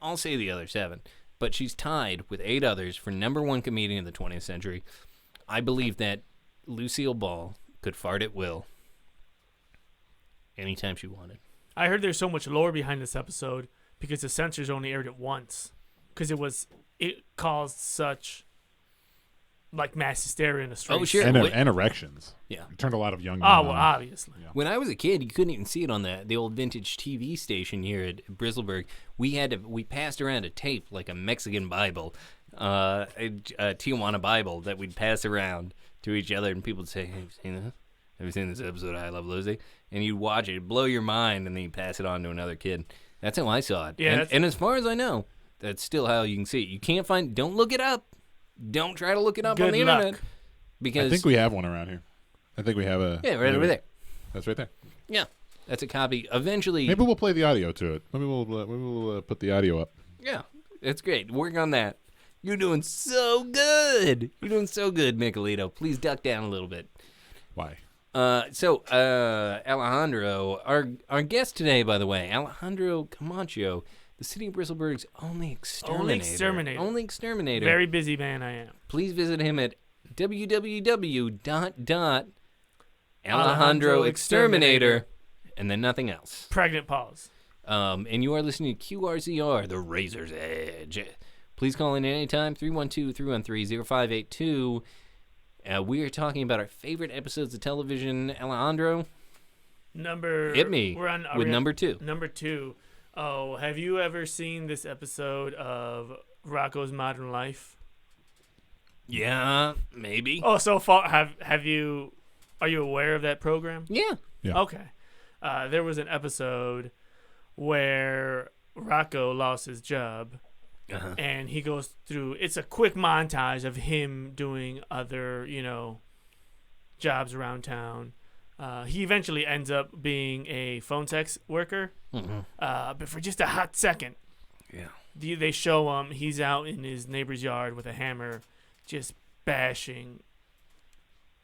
I'll say the other 7. But she's tied with 8 others for number 1 comedian of the 20th century. I believe that Lucille Ball could fart at will anytime she wanted. I heard there's so much lore behind this episode because the censors only aired it once because it caused such mass hysteria in the streets. Oh, sure. And erections. Yeah. It turned a lot of young men Oh, on. well, obviously. Yeah. When I was a kid, you couldn't even see it on the old vintage TV station here at Bristleburg. We passed around a tape like a Mexican Bible, a Tijuana Bible that we'd pass around to each other, and people would say, "Have you seen this? Have you seen this episode of I Love Lucy?" And you'd watch it, blow your mind, and then you pass it on to another kid. That's how I saw it. Yeah, and as far as I know, that's still how you can see it. You can't don't look it up. Don't try to look it up on the internet. luck. Because I think we have one around here. I think we have a. Yeah, right over there. That's right there. Yeah, that's a copy. Eventually, Maybe we'll play the audio to it. Maybe we'll put the audio up. yeah, that's great. Work on that. You're doing so good. You're doing so good, Michelito. Please duck down a little bit. Why? So Alejandro, our guest today, by the way, Alejandro Camacho, the city of Bristleburg's only exterminator. Only exterminator. Very busy man I am. Please visit him at www.alejandroexterminator, and then nothing else. Pregnant pause. And you are listening to QRZR, The Razor's Edge. Please call in anytime, 312-313-0582. We are talking about our favorite episodes of television. Alejandro, hit me with number 2. Number 2. Oh, have you ever seen this episode of Rocko's Modern Life? Yeah, maybe. Oh, so far, have you? Are you aware of that program? Yeah. Okay. There was an episode where Rocco lost his job, and he goes through. It's a quick montage of him doing other, jobs around town. He eventually ends up being a phone sex worker, but for just a hot second. Yeah. They show him. He's out in his neighbor's yard with a hammer, just bashing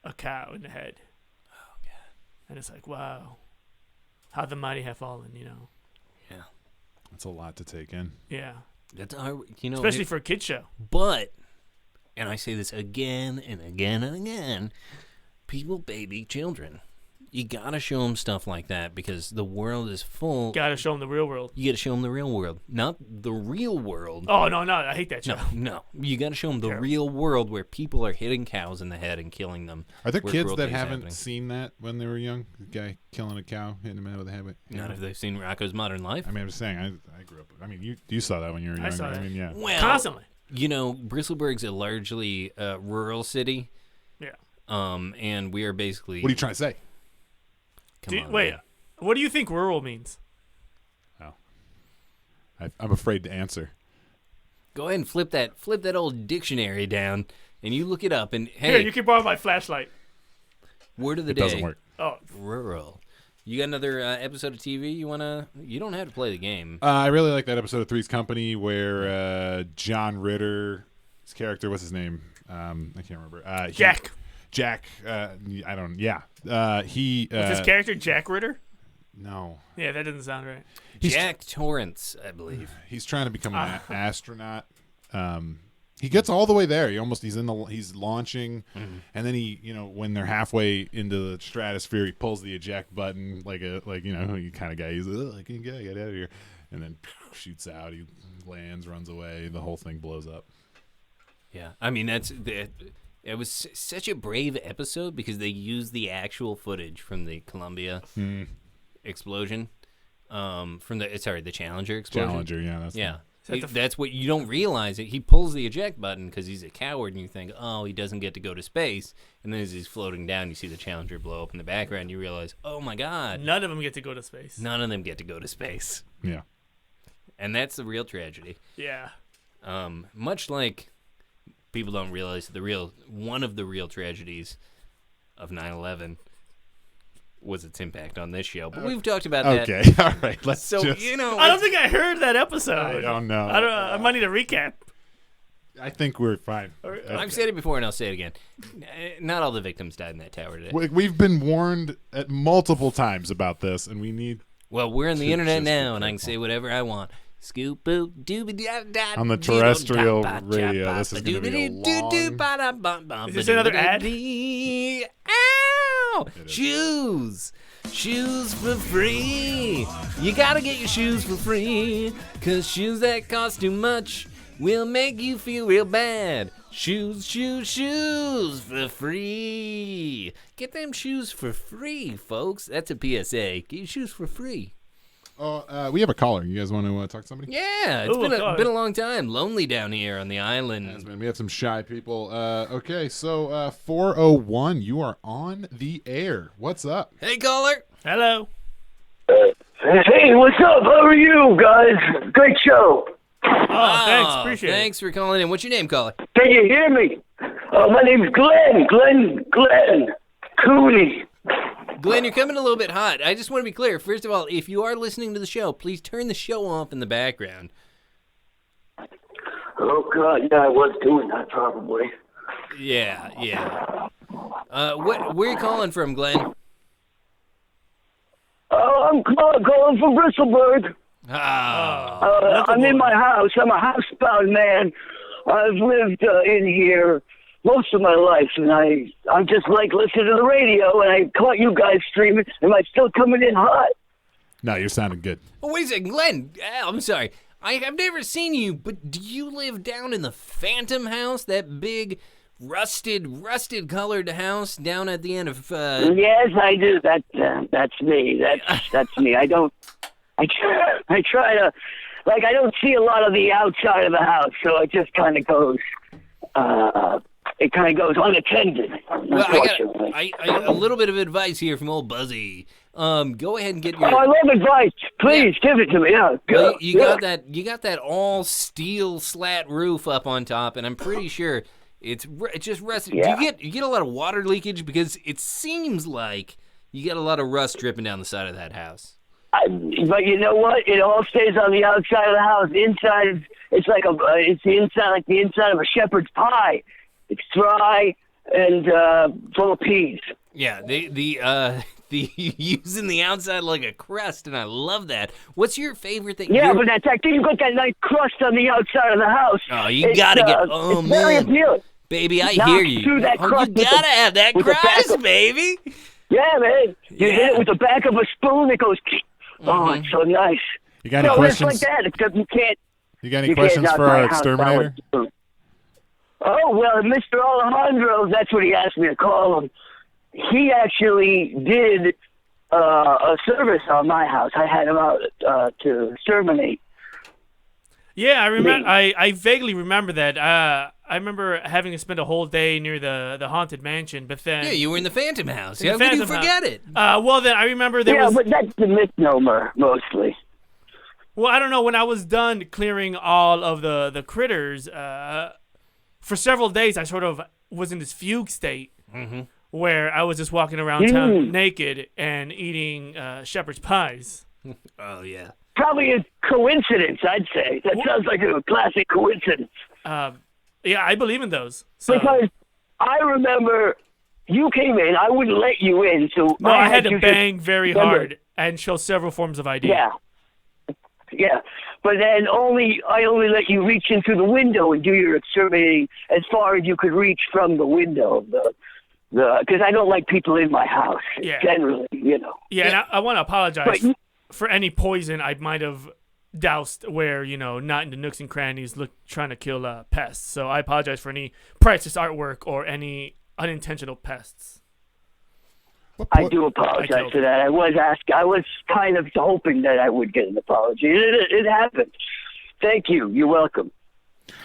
a cow in the head. Oh, God. And it's like, wow, how the mighty have fallen, Yeah. That's a lot to take in. Yeah. That's especially for a kid show. But, and I say this again and again and again, people baby children. You gotta show them stuff like that because the world is full. Gotta show them the real world. You gotta show them the real world, not the real world. Oh, no, I hate that show. No. You gotta show them the real world where people are hitting cows in the head and killing them. Are there kids that haven't seen that when they were young? The guy killing a cow, hitting him in with a hammer. Not if they've seen Rocko's Modern Life. I mean, I'm just saying. I grew up. I mean, you saw that when you were young. I saw that. I mean, yeah. Well, constantly. Bristleburg's a largely rural city. Yeah. And we are basically. What are you trying to say? Wait, what do you think rural means? Oh, I'm afraid to answer. Go ahead and flip that old dictionary down, and you look it up. And hey, here, you can borrow my flashlight. Word of the day. It doesn't work. Oh, rural. You got another episode of TV you wanna? You don't have to play the game. I really like that episode of Three's Company where John Ritter's character, what's his name? I can't remember. Jack. Jack. I don't. Yeah. He. What's his character? Jack Ritter. No. Yeah, that doesn't sound right. Jack Torrance, I believe. He's trying to become an astronaut. He gets all the way there. He's launching, and then when they're halfway into the stratosphere, he pulls the eject button like you kind of guy. He's like, get out of here, and then shoots out. He lands, runs away. The whole thing blows up. Yeah, I mean it was such a brave episode because they used the actual footage from the Columbia explosion, the Challenger explosion. That's what you don't realize. He pulls the eject button because he's a coward, and you think, oh, he doesn't get to go to space. And then as he's floating down, you see the Challenger blow up in the background. You realize, oh my God, none of them get to go to space. None of them get to go to space. Yeah, and that's the real tragedy. Yeah. Much like people don't realize one of the real tragedies of 9/11 was its impact on this show. But we've talked about that. Okay, all right. I don't think I heard that episode. I don't know. I might need a recap. I think we're fine. I've said it before and I'll say it again. Not all the victims died in that tower today. We've been warned at multiple times about this, and we need. Well, we're on the internet now, and I can say whatever I want. Scoop boop dooby da on the terrestrial radio. This is going to be a long. Is this another ad? Ow! Shoes for free. You gotta get your shoes for free, 'cause shoes that cost too much will make you feel real bad. Shoes for free. Get them shoes for free, folks. That's a PSA. Get your shoes for free. Oh, we have a caller. You guys want to talk to somebody? Yeah, it's been a long time. Lonely down here on the island. We have some shy people. Okay, so 401, you are on the air. What's up? Hey, caller. Hello. Hey, what's up? How are you guys? Great show. Oh, thanks. Appreciate it. Thanks for calling in. What's your name, caller? Can you hear me? My name's Glenn. Glenn. Cooney. Glenn, you're coming a little bit hot. I just want to be clear. First of all, if you are listening to the show, please turn the show off in the background. Oh, God, yeah, I was doing that probably. Yeah. Where are you calling from, Glenn? Oh, I'm calling from Bristleburg. I'm in my house. I'm a housebound man. I've lived in here most of my life, and I'm just like listening to the radio, and I caught you guys streaming. Am I still coming in hot? No, you're sounding good. Oh, wait a second, Glenn. I'm sorry. I've never seen you, but do you live down in the Phantom House, that big rusted colored house down at the end of? Yes, I do. That's me. That's me. I try to, like, I don't see a lot of the outside of the house, so it just kind of goes. It kind of goes unattended. Well, I got a little bit of advice here from old Buzzy. Go ahead and get your. Oh, I love advice. Please give it to me. Yeah. Well, you got that all steel slat roof up on top, and I'm pretty sure it's just rusted. Yeah. Do you get a lot of water leakage? Because it seems like you get a lot of rust dripping down the side of that house. But you know what? It all stays on the outside of the house. The inside, it's like it's the inside, like the inside of a shepherd's pie. It's dry and full of peas. Yeah, the using the outside like a crust, and I love that. What's your favorite thing? Yeah, but that's like you got that nice crust on the outside of the house. Oh, you gotta get. Oh it's very man, appealing. baby, I Knock hear you. through that crust You gotta have that crust, baby. Yeah, man. You hit it with the back of a spoon. It goes. Oh, it's so nice. You got any questions? It's like that. Because you can't. You got any questions for our exterminator? Oh, well, Mr. Alejandro, that's what he asked me to call him. He actually did a service on my house. I had him out to exterminate. Yeah, I remember. I vaguely remember that. I remember having to spend a whole day near the haunted mansion, but then Yeah, you were in the Phantom House. In the How could you Phantom forget it? well, then I remember there was. Yeah, but that's the misnomer, mostly. Well, I don't know. When I was done clearing all of the critters, for several days I sort of was in this fugue state where I was just walking around town naked and eating shepherd's pies. Oh yeah. Probably a coincidence, I'd say. That sounds like a classic coincidence. Yeah, I believe in those. So. Because I remember you came in, I wouldn't let you in, so No, I had to bang very hard and show several forms of ID. Yeah. But then I only let you reach in through the window and do your exterminating as far as you could reach from the window. Because I don't like people in my house, generally, you know. Yeah, and I want to apologize for any poison I might have doused where, not in the nooks and crannies trying to kill pests. So I apologize for any priceless artwork or any unintentional pests. I do apologize for that. I was kind of hoping that I would get an apology. It happened. Thank you. You're welcome.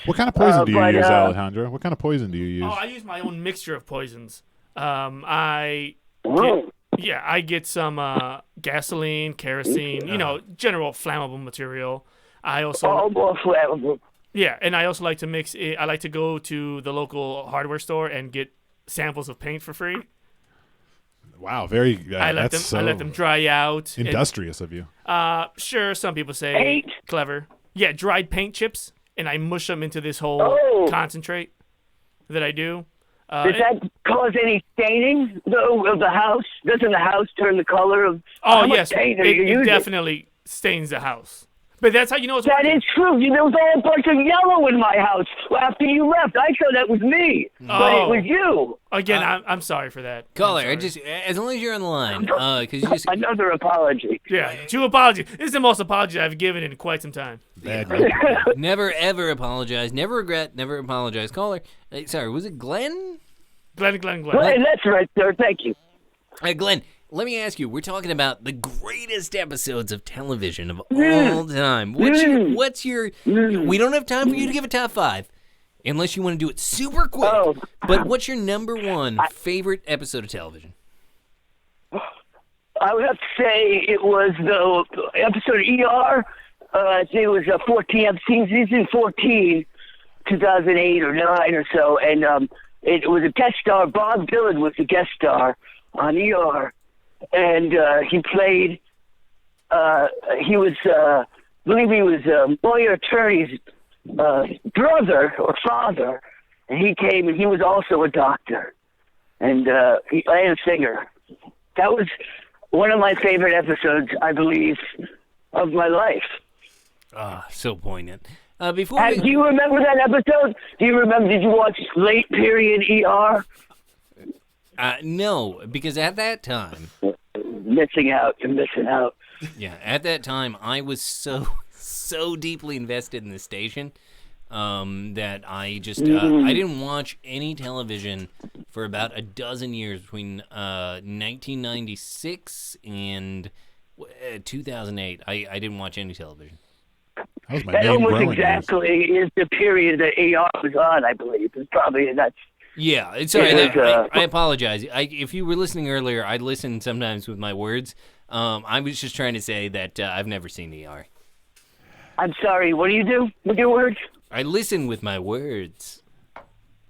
What kind of poison do you use, Alejandro? What kind of poison do you use? Oh, I use my own mixture of poisons. I get some gasoline, kerosene, general flammable material. I also more flammable. Yeah, and I also like to mix it. I like to go to the local hardware store and get samples of paint for free. Wow, very. I let them dry out. Industrious of you. Sure. Some people say paint. Clever. Yeah, dried paint chips, and I mush them into this whole concentrate that I do. Does that cause any staining though of the house? Doesn't the house turn the color of? Oh yes, it definitely stains the house. But that's how you know it's That is true. There was all a bunch of yellow in my house after you left. I thought that was me, but it was you. Again, I'm sorry for that. Caller, as long as you're on the line, because you just another apology. Yeah, 2 apologies. This is the most apologies I've given in quite some time. Never ever apologize, never regret, never apologize. Caller, sorry, was it Glenn? Glenn. Glenn, that's right, sir. Thank you. Glenn, let me ask you. We're talking about the greatest episodes of television of all time. What's your? We don't have time for you to give a top 5, unless you want to do it super quick. But what's your number 1 favorite episode of television? I would have to say it was the episode of ER. I think it was 14. I've seen season 14, 2008 or 9 or so, and it was a guest star. Bob Dylan was the guest star. on ER, and he played. He was, I believe he was a lawyer attorney's brother or father, and he came and he was also a doctor, and a singer. That was one of my favorite episodes, I believe, of my life. So poignant. Do you remember that episode? Did you watch late period ER? No, because at that time... You're missing out. Yeah, at that time, I was so deeply invested in the station that I just I didn't watch any television for about a dozen years between 1996 and 2008. I didn't watch any television. That was my That main almost growing exactly is the period that ER was on, I believe. It's probably that's. Yeah, sorry. I apologize. If you were listening earlier, I listen sometimes with my words. I was just trying to say that I've never seen ER. I'm sorry. What do you do with your words? I listen with my words.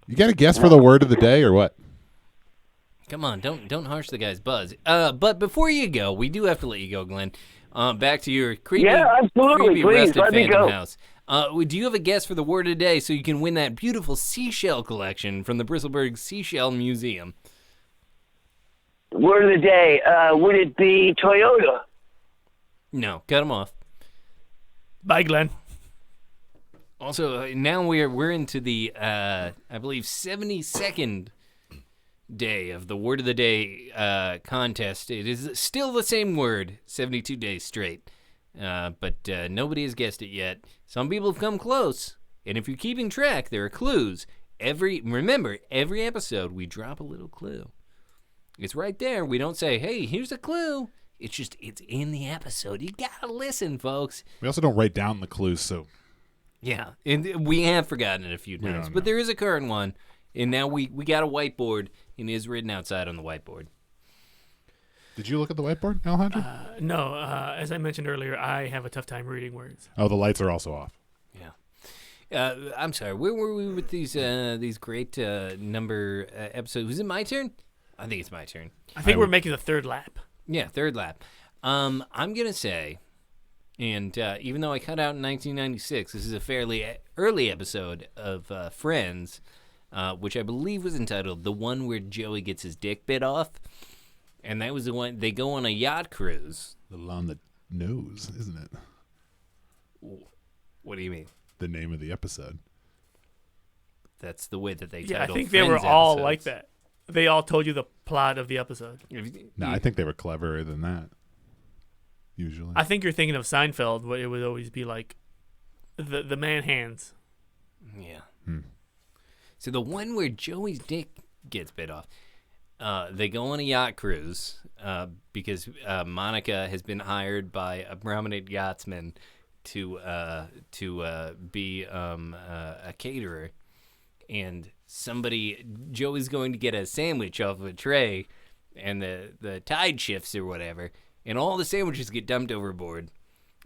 You got a guess for the word of the day or what? Come on, don't harsh the guy's buzz. But before you go, we do have to let you go, Glenn. Back to your creepy, absolutely. Please, rusted let me phantom go. house. Do you have a guess for the word of the day so you can win that beautiful seashell collection from the Bristleburg Seashell Museum? Word of the day. Would it be Toyota? No, cut him off. Bye, Glenn. Also, now we're into the I believe 72nd day of the word of the day contest. It is still the same word, 72 days straight, but nobody has guessed it yet. Some people have come close, and if you're keeping track, there are clues. Remember, every episode we drop a little clue. It's right there. We don't say, "Hey, here's a clue." It's in the episode. You gotta listen, folks. We also don't write down the clues, so. Yeah, and we have forgotten it a few times, but there is a current one, and now we got a whiteboard, and it is written outside on the whiteboard. Did you look at the whiteboard, Alejandro? No, as I mentioned earlier, I have a tough time reading words. Oh, the lights are also off. Yeah. I'm sorry, where were we with these great number episodes? Was it my turn? I think it's my turn. I think we're making the third lap. Yeah, third lap. I'm going to say, and even though I cut out in 1996, this is a fairly early episode of Friends, which I believe was entitled The One Where Joey Gets His Dick Bit Off. And that was the one, they go on a yacht cruise. A little on the nose, isn't it? What do you mean? The name of the episode. That's the way that they Yeah, I titled think they were Friends all episodes. like that. They all told you the plot of the episode. No, I think they were cleverer than that. Usually. I think you're thinking of Seinfeld, where it would always be like the man hands. Yeah. So the one where Joey's dick gets bit off. They go on a yacht cruise because Monica has been hired by a prominent yachtsman to be a caterer, and Joey's going to get a sandwich off of a tray, and the tide shifts or whatever, and all the sandwiches get dumped overboard,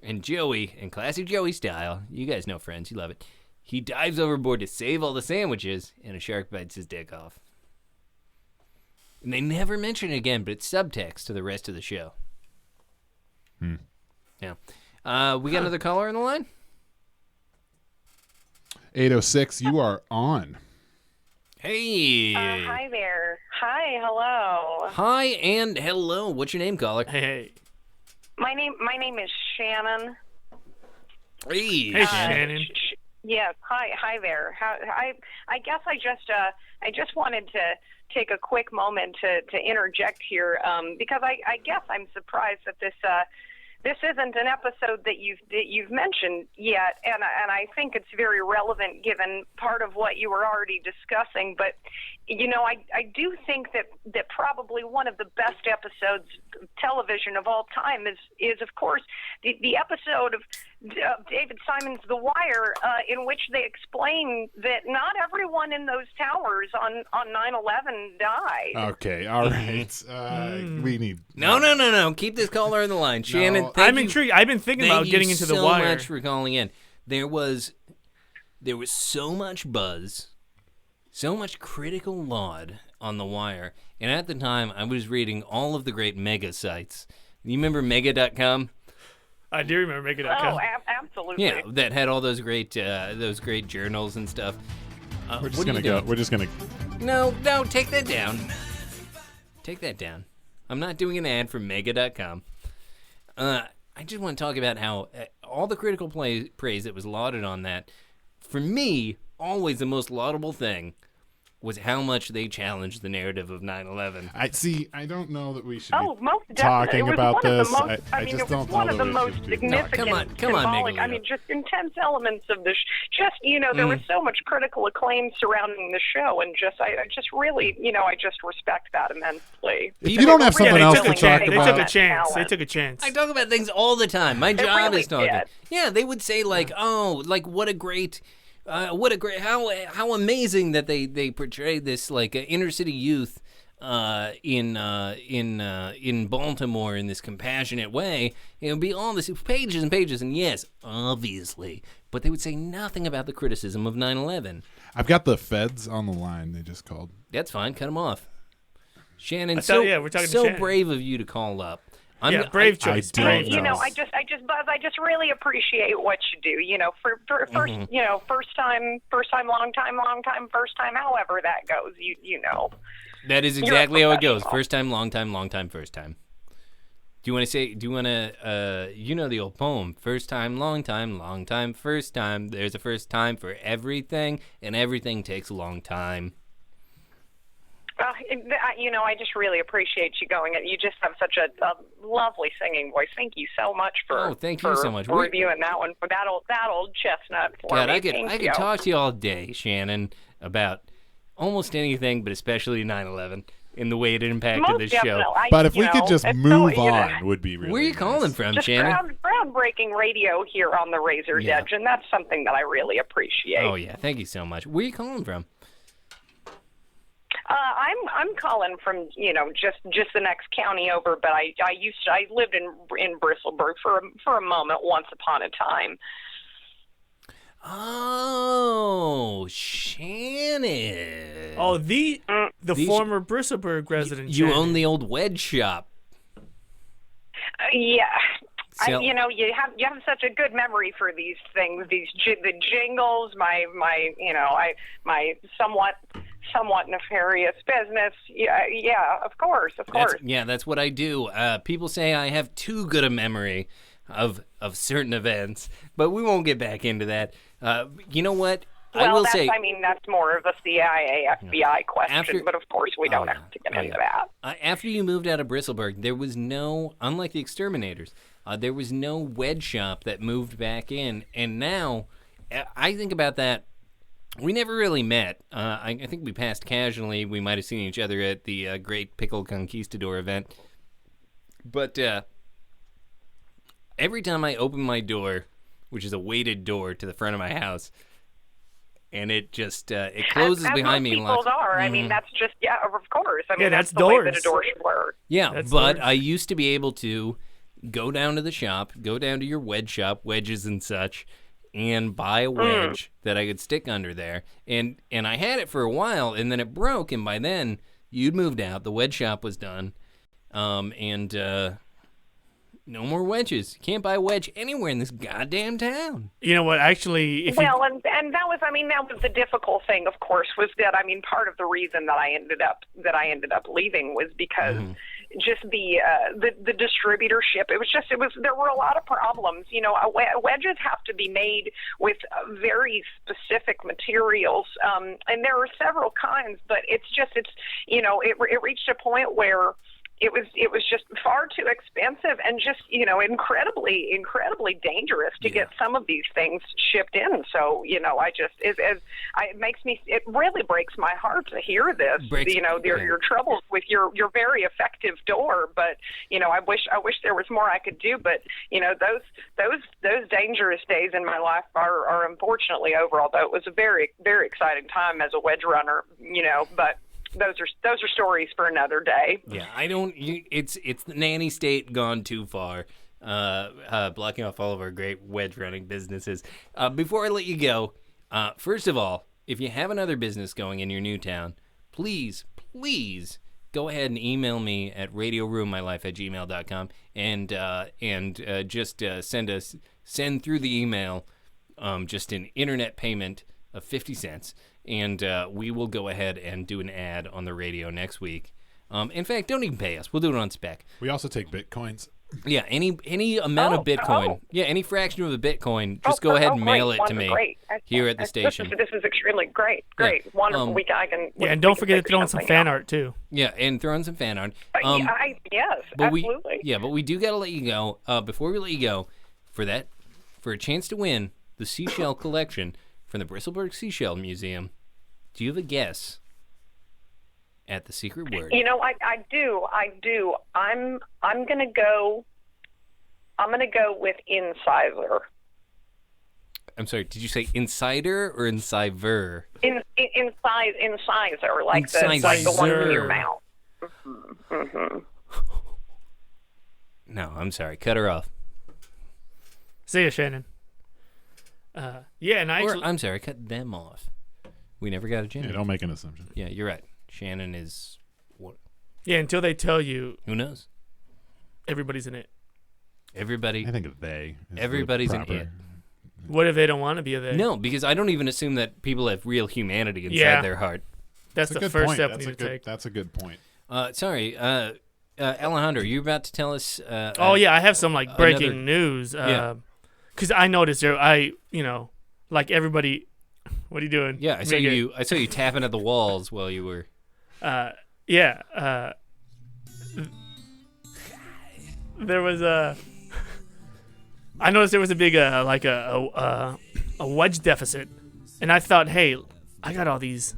and Joey, in classic Joey style, you guys know Friends, you love it, he dives overboard to save all the sandwiches, and a shark bites his dick off. And they never mention it again, but it's subtext to the rest of the show. Yeah. We got another caller on the line? 806, you are on. Hey. Hi there. Hi, hello. Hi and hello. What's your name, caller? Hey. My name is Shannon. Hey, Shannon. Yes. Hi there. I guess I just wanted to take a quick moment to interject here because I guess I'm surprised that this isn't an episode that you've mentioned yet, and I think it's very relevant given part of what you were already discussing. But you know, I do think that probably one of the best episodes of television of all time is of course the episode of David Simon's The Wire, in which they explain that not everyone in those towers on 9/11 died. Okay, all right. We need... No. Keep this caller on the line. Shannon, I'm intrigued. I've been thinking about getting into The Wire. Thank you so much for calling in. There was so much buzz, so much critical laud on The Wire, And at the time, I was reading all of the great mega sites. You remember mega.com? I do remember Mega.com. Oh, absolutely. Yeah, that had all those great journals and stuff. We're just gonna go. We're just gonna. No, take that down. Take that down. I'm not doing an ad for mega.com. I just want to talk about how all the critical praise that was lauded on that, for me, always the most laudable thing was how much they challenged the narrative of 9/11. I don't know that we should most be definitely. talking about this. I mean, just it was don't one know of the that we most should be. significant, come on, symbolic, Megalito. I mean, just intense elements of this. There was so much critical acclaim surrounding the show, and I just really, I just respect that immensely. If you don't have something else to They talk took about, a chance. They took a chance. I talk about things all the time. My job really is talking. did. Yeah, they would say like, "Oh, like what a great, how amazing that they portrayed this like inner city youth in Baltimore in this compassionate way." It would be all this pages and pages, and yes, obviously, but they would say nothing about the criticism of 9/11. I've got the feds on the line. They just called. That's fine. Cut them off. Shannon, we're talking to so Shannon. brave of you to call up. Brave choice. I Brave don't know. choice. Buzz, I just really appreciate what you do. For first, first time, long time, first time, however that goes. You know. That is exactly how it goes. First time, long time, first time. Do you want to, you know the old poem, first time, long time, first time. There's a first time for everything, and everything takes a long time. I just really appreciate you going. You just have such a lovely singing voice. Thank you so much for thank you so much. For reviewing that one for that old chestnut for God, me. I could talk to you all day, Shannon, about almost anything, but especially 9/11 and the way it impacted the show. But if we could just move on, would be really. Where are you nice. calling from, just Shannon? groundbreaking radio here on the Razor's Edge, and that's something that I really appreciate. Oh yeah, thank you so much. Where are you calling from? I'm calling from just the next county over, but I lived in Bristleburg for a moment once upon a time. Oh, Shannon. Oh, the former Bristleburg resident. You Shannon. own the old wedge shop. Yeah. So, you have such a good memory for these things, the jingles, my somewhat nefarious business. Yeah, of course. That's what I do. People say I have too good a memory of certain events, but we won't get back into that. You know what? That's more of a CIA, FBI question, but of course we don't have to get into that. After you moved out of Bristleburg, there was no, unlike the Exterminators, there was no wedge shop that moved back in, and now I think about that. We never really met. I think we passed casually. We might have seen each other at the Great Pickle Conquistador event. But every time I open my door, which is a weighted door to the front of my house, and it just it closes behind me. As most people's are. I mean, that's just of course. I mean, that's the way that doors. a door should work. Yeah, That's but doors. I used to be able to go down to the shop, go down to your wedge shop, wedges and such, and buy a wedge that I could stick under there. And I had it for a while, and then it broke, and by then you'd moved out. The wedge shop was done, and no more wedges. You can't buy a wedge anywhere in this goddamn town. You know what? Actually, And that was the difficult thing, of course, was that part of the reason that I ended up leaving was because just the distributorship. There were a lot of problems. Wedges have to be made with very specific materials, and there are several kinds. But it reached a point where it was just far too expensive and just incredibly dangerous to get some of these things shipped in. So it really breaks my heart to hear this. Your troubles with your very effective door, but I wish there was more I could do. But those dangerous days in my life are unfortunately over. Although it was a very very exciting time as a wedge runner, but. Those are stories for another day. Yeah, it's the nanny state gone too far, blocking off all of our great wedge running businesses. Before I let you go, first of all, if you have another business going in your new town, please go ahead and email me at radioruinmylife@gmail.com and just send through the email just an internet payment of 50 cents, and we will go ahead and do an ad on the radio next week. In fact, don't even pay us. We'll do it on spec. We also take Bitcoins. Yeah, any amount of Bitcoin. Yeah, any fraction of a Bitcoin, just go ahead and mail it to me here at the station. This is extremely great. Wonderful. And don't forget to throw in some fan art, too. Yeah, and throw in some fan art. Yes, absolutely. But we do got to let you go. Before we let you go, for a chance to win the seashell collection from the Bristleburg Seashell Museum, do you have a guess at the secret word? You know, I do. I'm gonna go with incisor. I'm sorry. Did you say insider or incisor? Incisor, like the one in your mouth. Mm-hmm. No, I'm sorry. Cut her off. See ya, Shannon. I'm sorry. Cut them off. We never got a gender. Yeah, don't make an assumption. Yeah, you're right. Shannon is what? Yeah, until they tell you. Who knows? Everybody's in it. Everybody. I think of they. Everybody's in it. What if they don't want to be a they? No, because I don't even assume that people have real humanity inside their heart. That's the first step we need to take. That's a good point. Sorry, Alejandro, you're about to tell us. I have some breaking news. Because I noticed like everybody. What are you doing? Yeah, I saw you tapping at the walls while you were. There was I noticed there was a big a wedge deficit, and I thought, hey, I got all these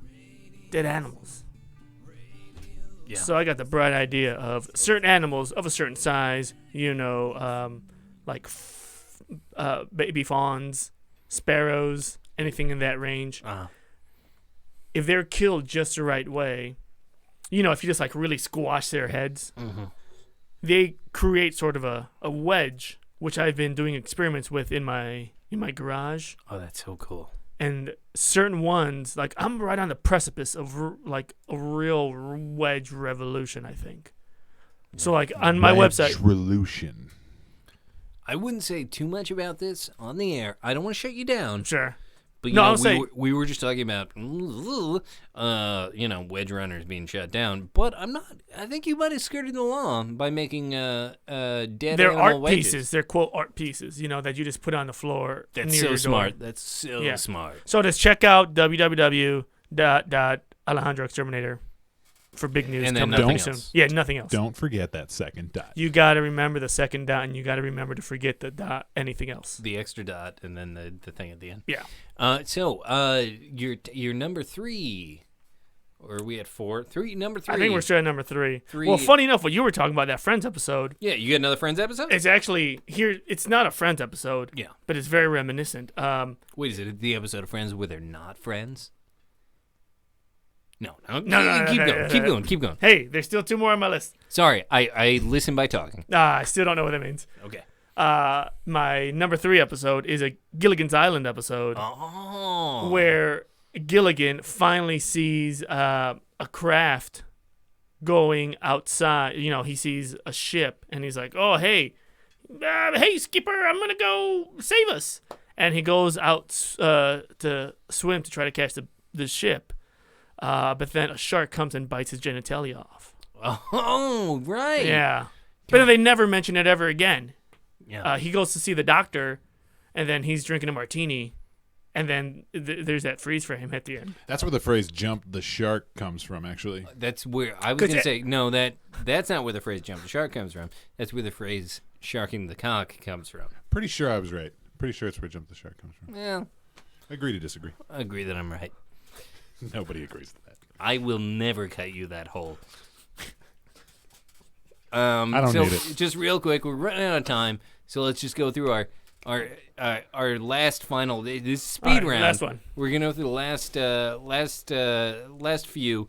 dead animals. Yeah. So I got the bright idea of certain animals of a certain size, like baby fawns, sparrows, anything in that range. Uh-huh. If they're killed just the right way, if you just really squash their heads, mm-hmm. they create sort of a wedge, which I've been doing experiments with in my garage. Oh, that's so cool. And certain ones, I'm right on the precipice of a real wedge revolution, I think. So on my website, revolution. I wouldn't say too much about this on the air. I don't want to shut you down. Sure. But we were just talking about wedge runners being shut down. But I'm not. I think you might have skirted the law by making dead They're animal art wedges. pieces. They're quote art pieces. That you just put on the floor. That's near so your smart. door. That's so smart. So just check out www.alejandroexterminator for big news and then coming nothing up soon. else. Yeah, nothing else. Don't forget that second dot. You got to remember the second dot, and you got to remember to forget the dot. Anything else? The extra dot, and then the thing at the end. Yeah. So your number 3, or are we at 4? Number 3. I think we're still at number 3. Well, funny enough, what you were talking about, that Friends episode. Yeah, you got another Friends episode? It's actually here. It's not a Friends episode. Yeah. But it's very reminiscent. Wait, is it the episode of Friends where they're not friends? No. Keep going. Hey, there's still 2 more on my list. Sorry, I listen by talking. I still don't know what that means. Okay. My number 3 episode is a Gilligan's Island episode. Oh. Where Gilligan finally sees a craft going outside. He sees a ship, and he's like, "Oh, hey skipper, I'm gonna go save us." And he goes out to swim to try to catch the ship. But then a shark comes and bites his genitalia off. Oh, right. Yeah. But then they never mention it ever again. Yeah. He goes to see the doctor, and then he's drinking a martini, and then there's that freeze frame at the end. That's where the phrase "jump the shark" comes from, actually. That's where I was going to say, no, that's not where the phrase "jump the shark" comes from. That's where the phrase "sharking the cock" comes from. Pretty sure I was right. Pretty sure it's where "jump the shark" comes from. Yeah. Agree to disagree. I agree that I'm right. Nobody agrees with that. I will never cut you that hole. I don't need it. Just real quick, we're running out of time, so let's just go through our last final. This is speed round. Last one. We're gonna go through the last few.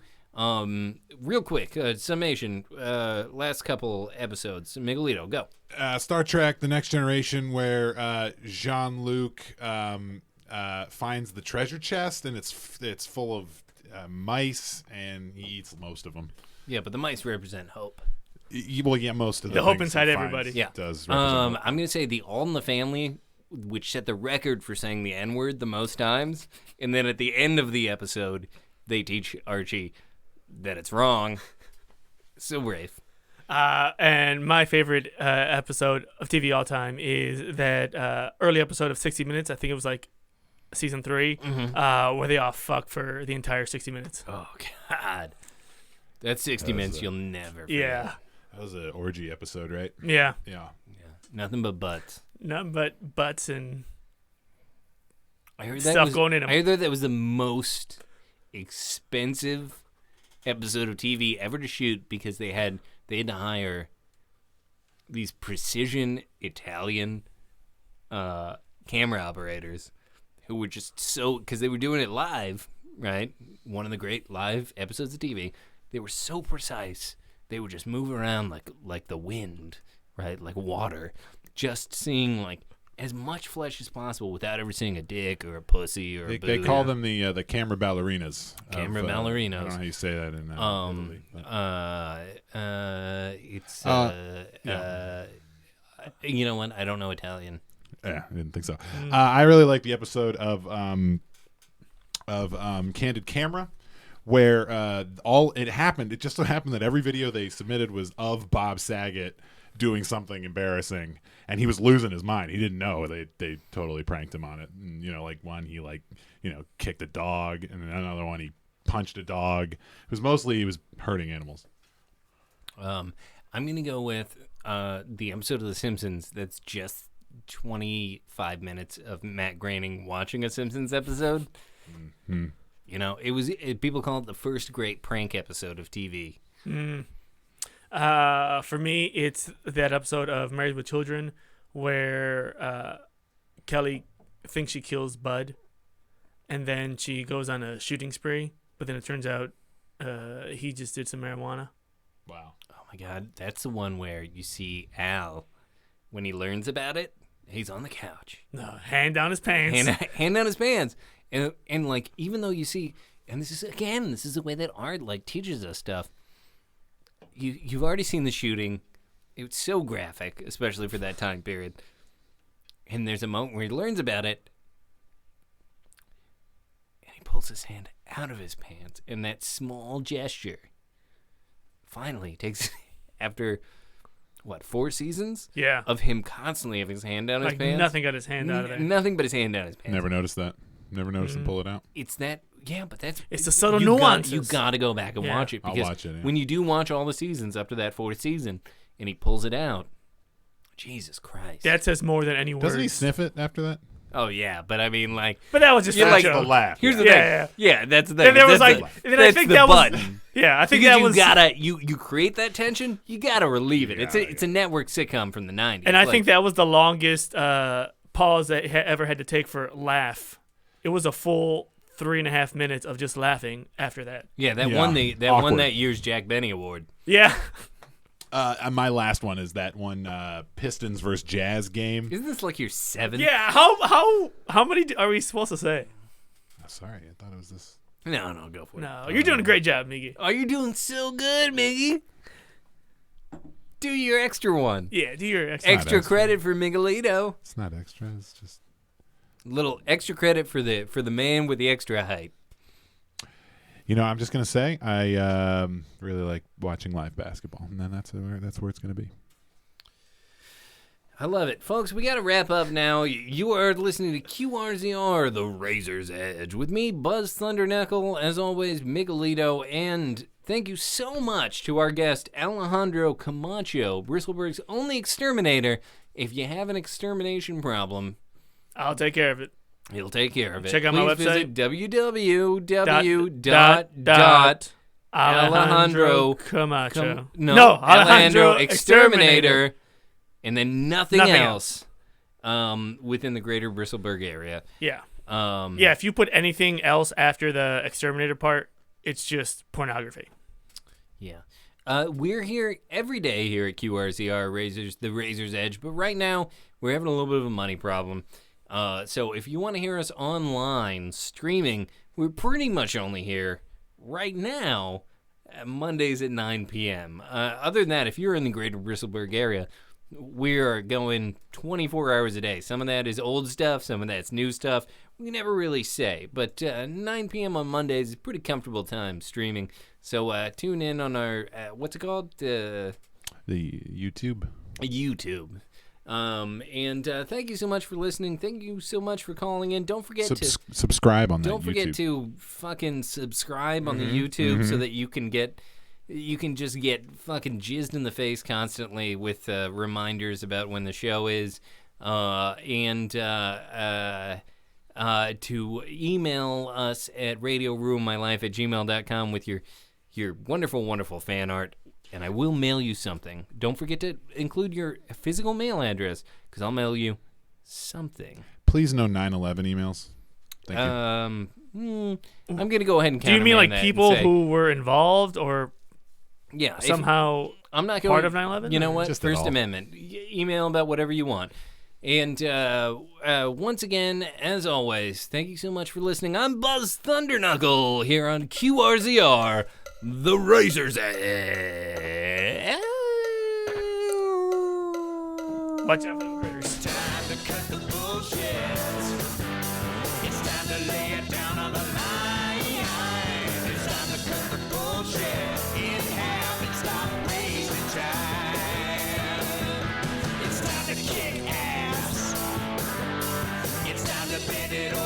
Real quick, summation. Last couple episodes. Miguelito, go. Star Trek: The Next Generation, where Jean-Luc finds the treasure chest, and it's full of mice, and he eats most of them. Yeah, but the mice represent hope. Well, yeah, most of The hope inside everybody. Yeah. does represent I'm going to say the All in the Family, which set the record for saying the N-word the most times. And then at the end of the episode, they teach Archie that it's wrong. So brave. And my favorite episode of TV all time is that early episode of 60 Minutes. I think it was like season 3, where they all fuck for the entire 60 minutes. Oh, God. That's 60 minutes you'll never forget. Yeah. That was an orgy episode, right? Yeah. Yeah. Nothing but butts. Nothing but butts and I heard stuff going in them. I heard that was the most expensive episode of TV ever to shoot because they had to hire these precision Italian camera operators who were just so, because they were doing it live, right? One of the great live episodes of TV. They were so precise. They would just move around like the wind, right? Like water. Just seeing like as much flesh as possible without ever seeing a dick or a pussy or a boob. They call them the camera ballerinas. Camera ballerinos. I don't know how you say that in Italy, but. You know what? I don't know Italian. Yeah, I didn't think so. I really like the episode of Candid Camera, where it just so happened that every video they submitted was of Bob Saget doing something embarrassing, and he was losing his mind. He didn't know. They totally pranked him on it. And, like one, he kicked a dog, and then another one, he punched a dog. It was mostly he was hurting animals. I'm gonna go with the episode of The Simpsons that's just 25 minutes of Matt Groening watching a Simpsons episode. Mm-hmm. People call it the first great prank episode of TV. For me, it's that episode of Married with Children where Kelly thinks she kills Bud, and then she goes on a shooting spree, but then it turns out he just did some marijuana. Wow. Oh my God, that's the one where you see Al when he learns about it. He's on the couch. No, hand down his pants. Hand down his pants. And like, even though you see, and this is the way that art like teaches us stuff. You've already seen the shooting. It's so graphic, especially for that time period. And there's a moment where he learns about it, and he pulls his hand out of his pants, and that small gesture finally takes, after, 4 seasons? Yeah. Of him constantly having his hand down his pants? Nothing got his hand out of there. Nothing but his hand down his pants. Never noticed that. Never noticed him pull it out. It's that, yeah, but that's... It's the subtle nuances. You got to go back and watch it. Because I'll watch it, yeah. when you do watch all the seasons up to that 4th season, and he pulls it out, Jesus Christ. That says more than any words. Doesn't he sniff it after that? Oh, yeah, but I mean, like... But that was just you're for like the laugh. Here's the thing. Yeah, that's the thing. And there was that's like... And then I think that button. was... Yeah, I think because that was... You gotta... You create that tension, you gotta relieve it. It's a network sitcom from the 90s. And I think that was the longest pause that ever had to take for laugh. It was a full 3.5 minutes of just laughing after that. Yeah, that Awkward. won that year's Jack Benny Award. Yeah. My last one is that one Pistons versus Jazz game. Isn't this like your 7th? Yeah, how many are we supposed to say? Oh, sorry, I thought it was this. No, go for it. No, you're doing a great job, Miggy. Oh, you're doing so good, Miggy. Do your extra one. Yeah, do your extra credit for Miguelito. It's not extra. It's just little extra credit for the man with the extra height. I'm just gonna say I really like watching live basketball, and then that's where it's gonna be. I love it. Folks, we got to wrap up now. You are listening to QRZR, The Razor's Edge, with me, Buzz Thunderknuckle, as always, Miguelito, and thank you so much to our guest, Alejandro Camacho, Bristleburg's only exterminator. If you have an extermination problem, I'll take care of it. He'll take care of it. Check out my website. Visit www.Alejandro Camacho. Alejandro Exterminator. And then nothing else within the greater Bristleburg area. Yeah. If you put anything else after the exterminator part, it's just pornography. Yeah. We're here every day here at QRZR, the Razor's Edge, but right now we're having a little bit of a money problem. So if you want to hear us online streaming, we're pretty much only here right now Mondays at 9 p.m. Other than that, if you're in the greater Bristleburg area, we are going 24 hours a day. Some of that is old stuff, some of that's new stuff. We never really say, but 9 p.m. on Mondays is a pretty comfortable time streaming. So tune in on our, what's it called? The YouTube. YouTube. And thank you so much for listening. Thank you so much for calling in. Don't forget to subscribe on that. Don't forget YouTube. to fucking subscribe on the YouTube so that you can just get fucking jizzed in the face constantly with reminders about when the show is, and to email us at radioruinmylife@gmail.com with your wonderful, wonderful fan art. And I will mail you something. Don't forget to include your physical mail address, because I'll mail you something. Please no 9/11 emails. Thank you. I'm going to go ahead and do you mean countermand like that people and say, who were involved or yeah, somehow I'm not part of 9/11? You know what? Just at First all. Amendment. Email about whatever you want. And once again, as always, thank you so much for listening. I'm Buzz Thunderknuckle here on QRZR, the Razor's Edge. Watch out for the critters. It's time to cut the bullshit. It's time to lay it down on the line. It's time to cut the bullshit in half and stop wasting time. It's time to kick ass. It's time to bend it over.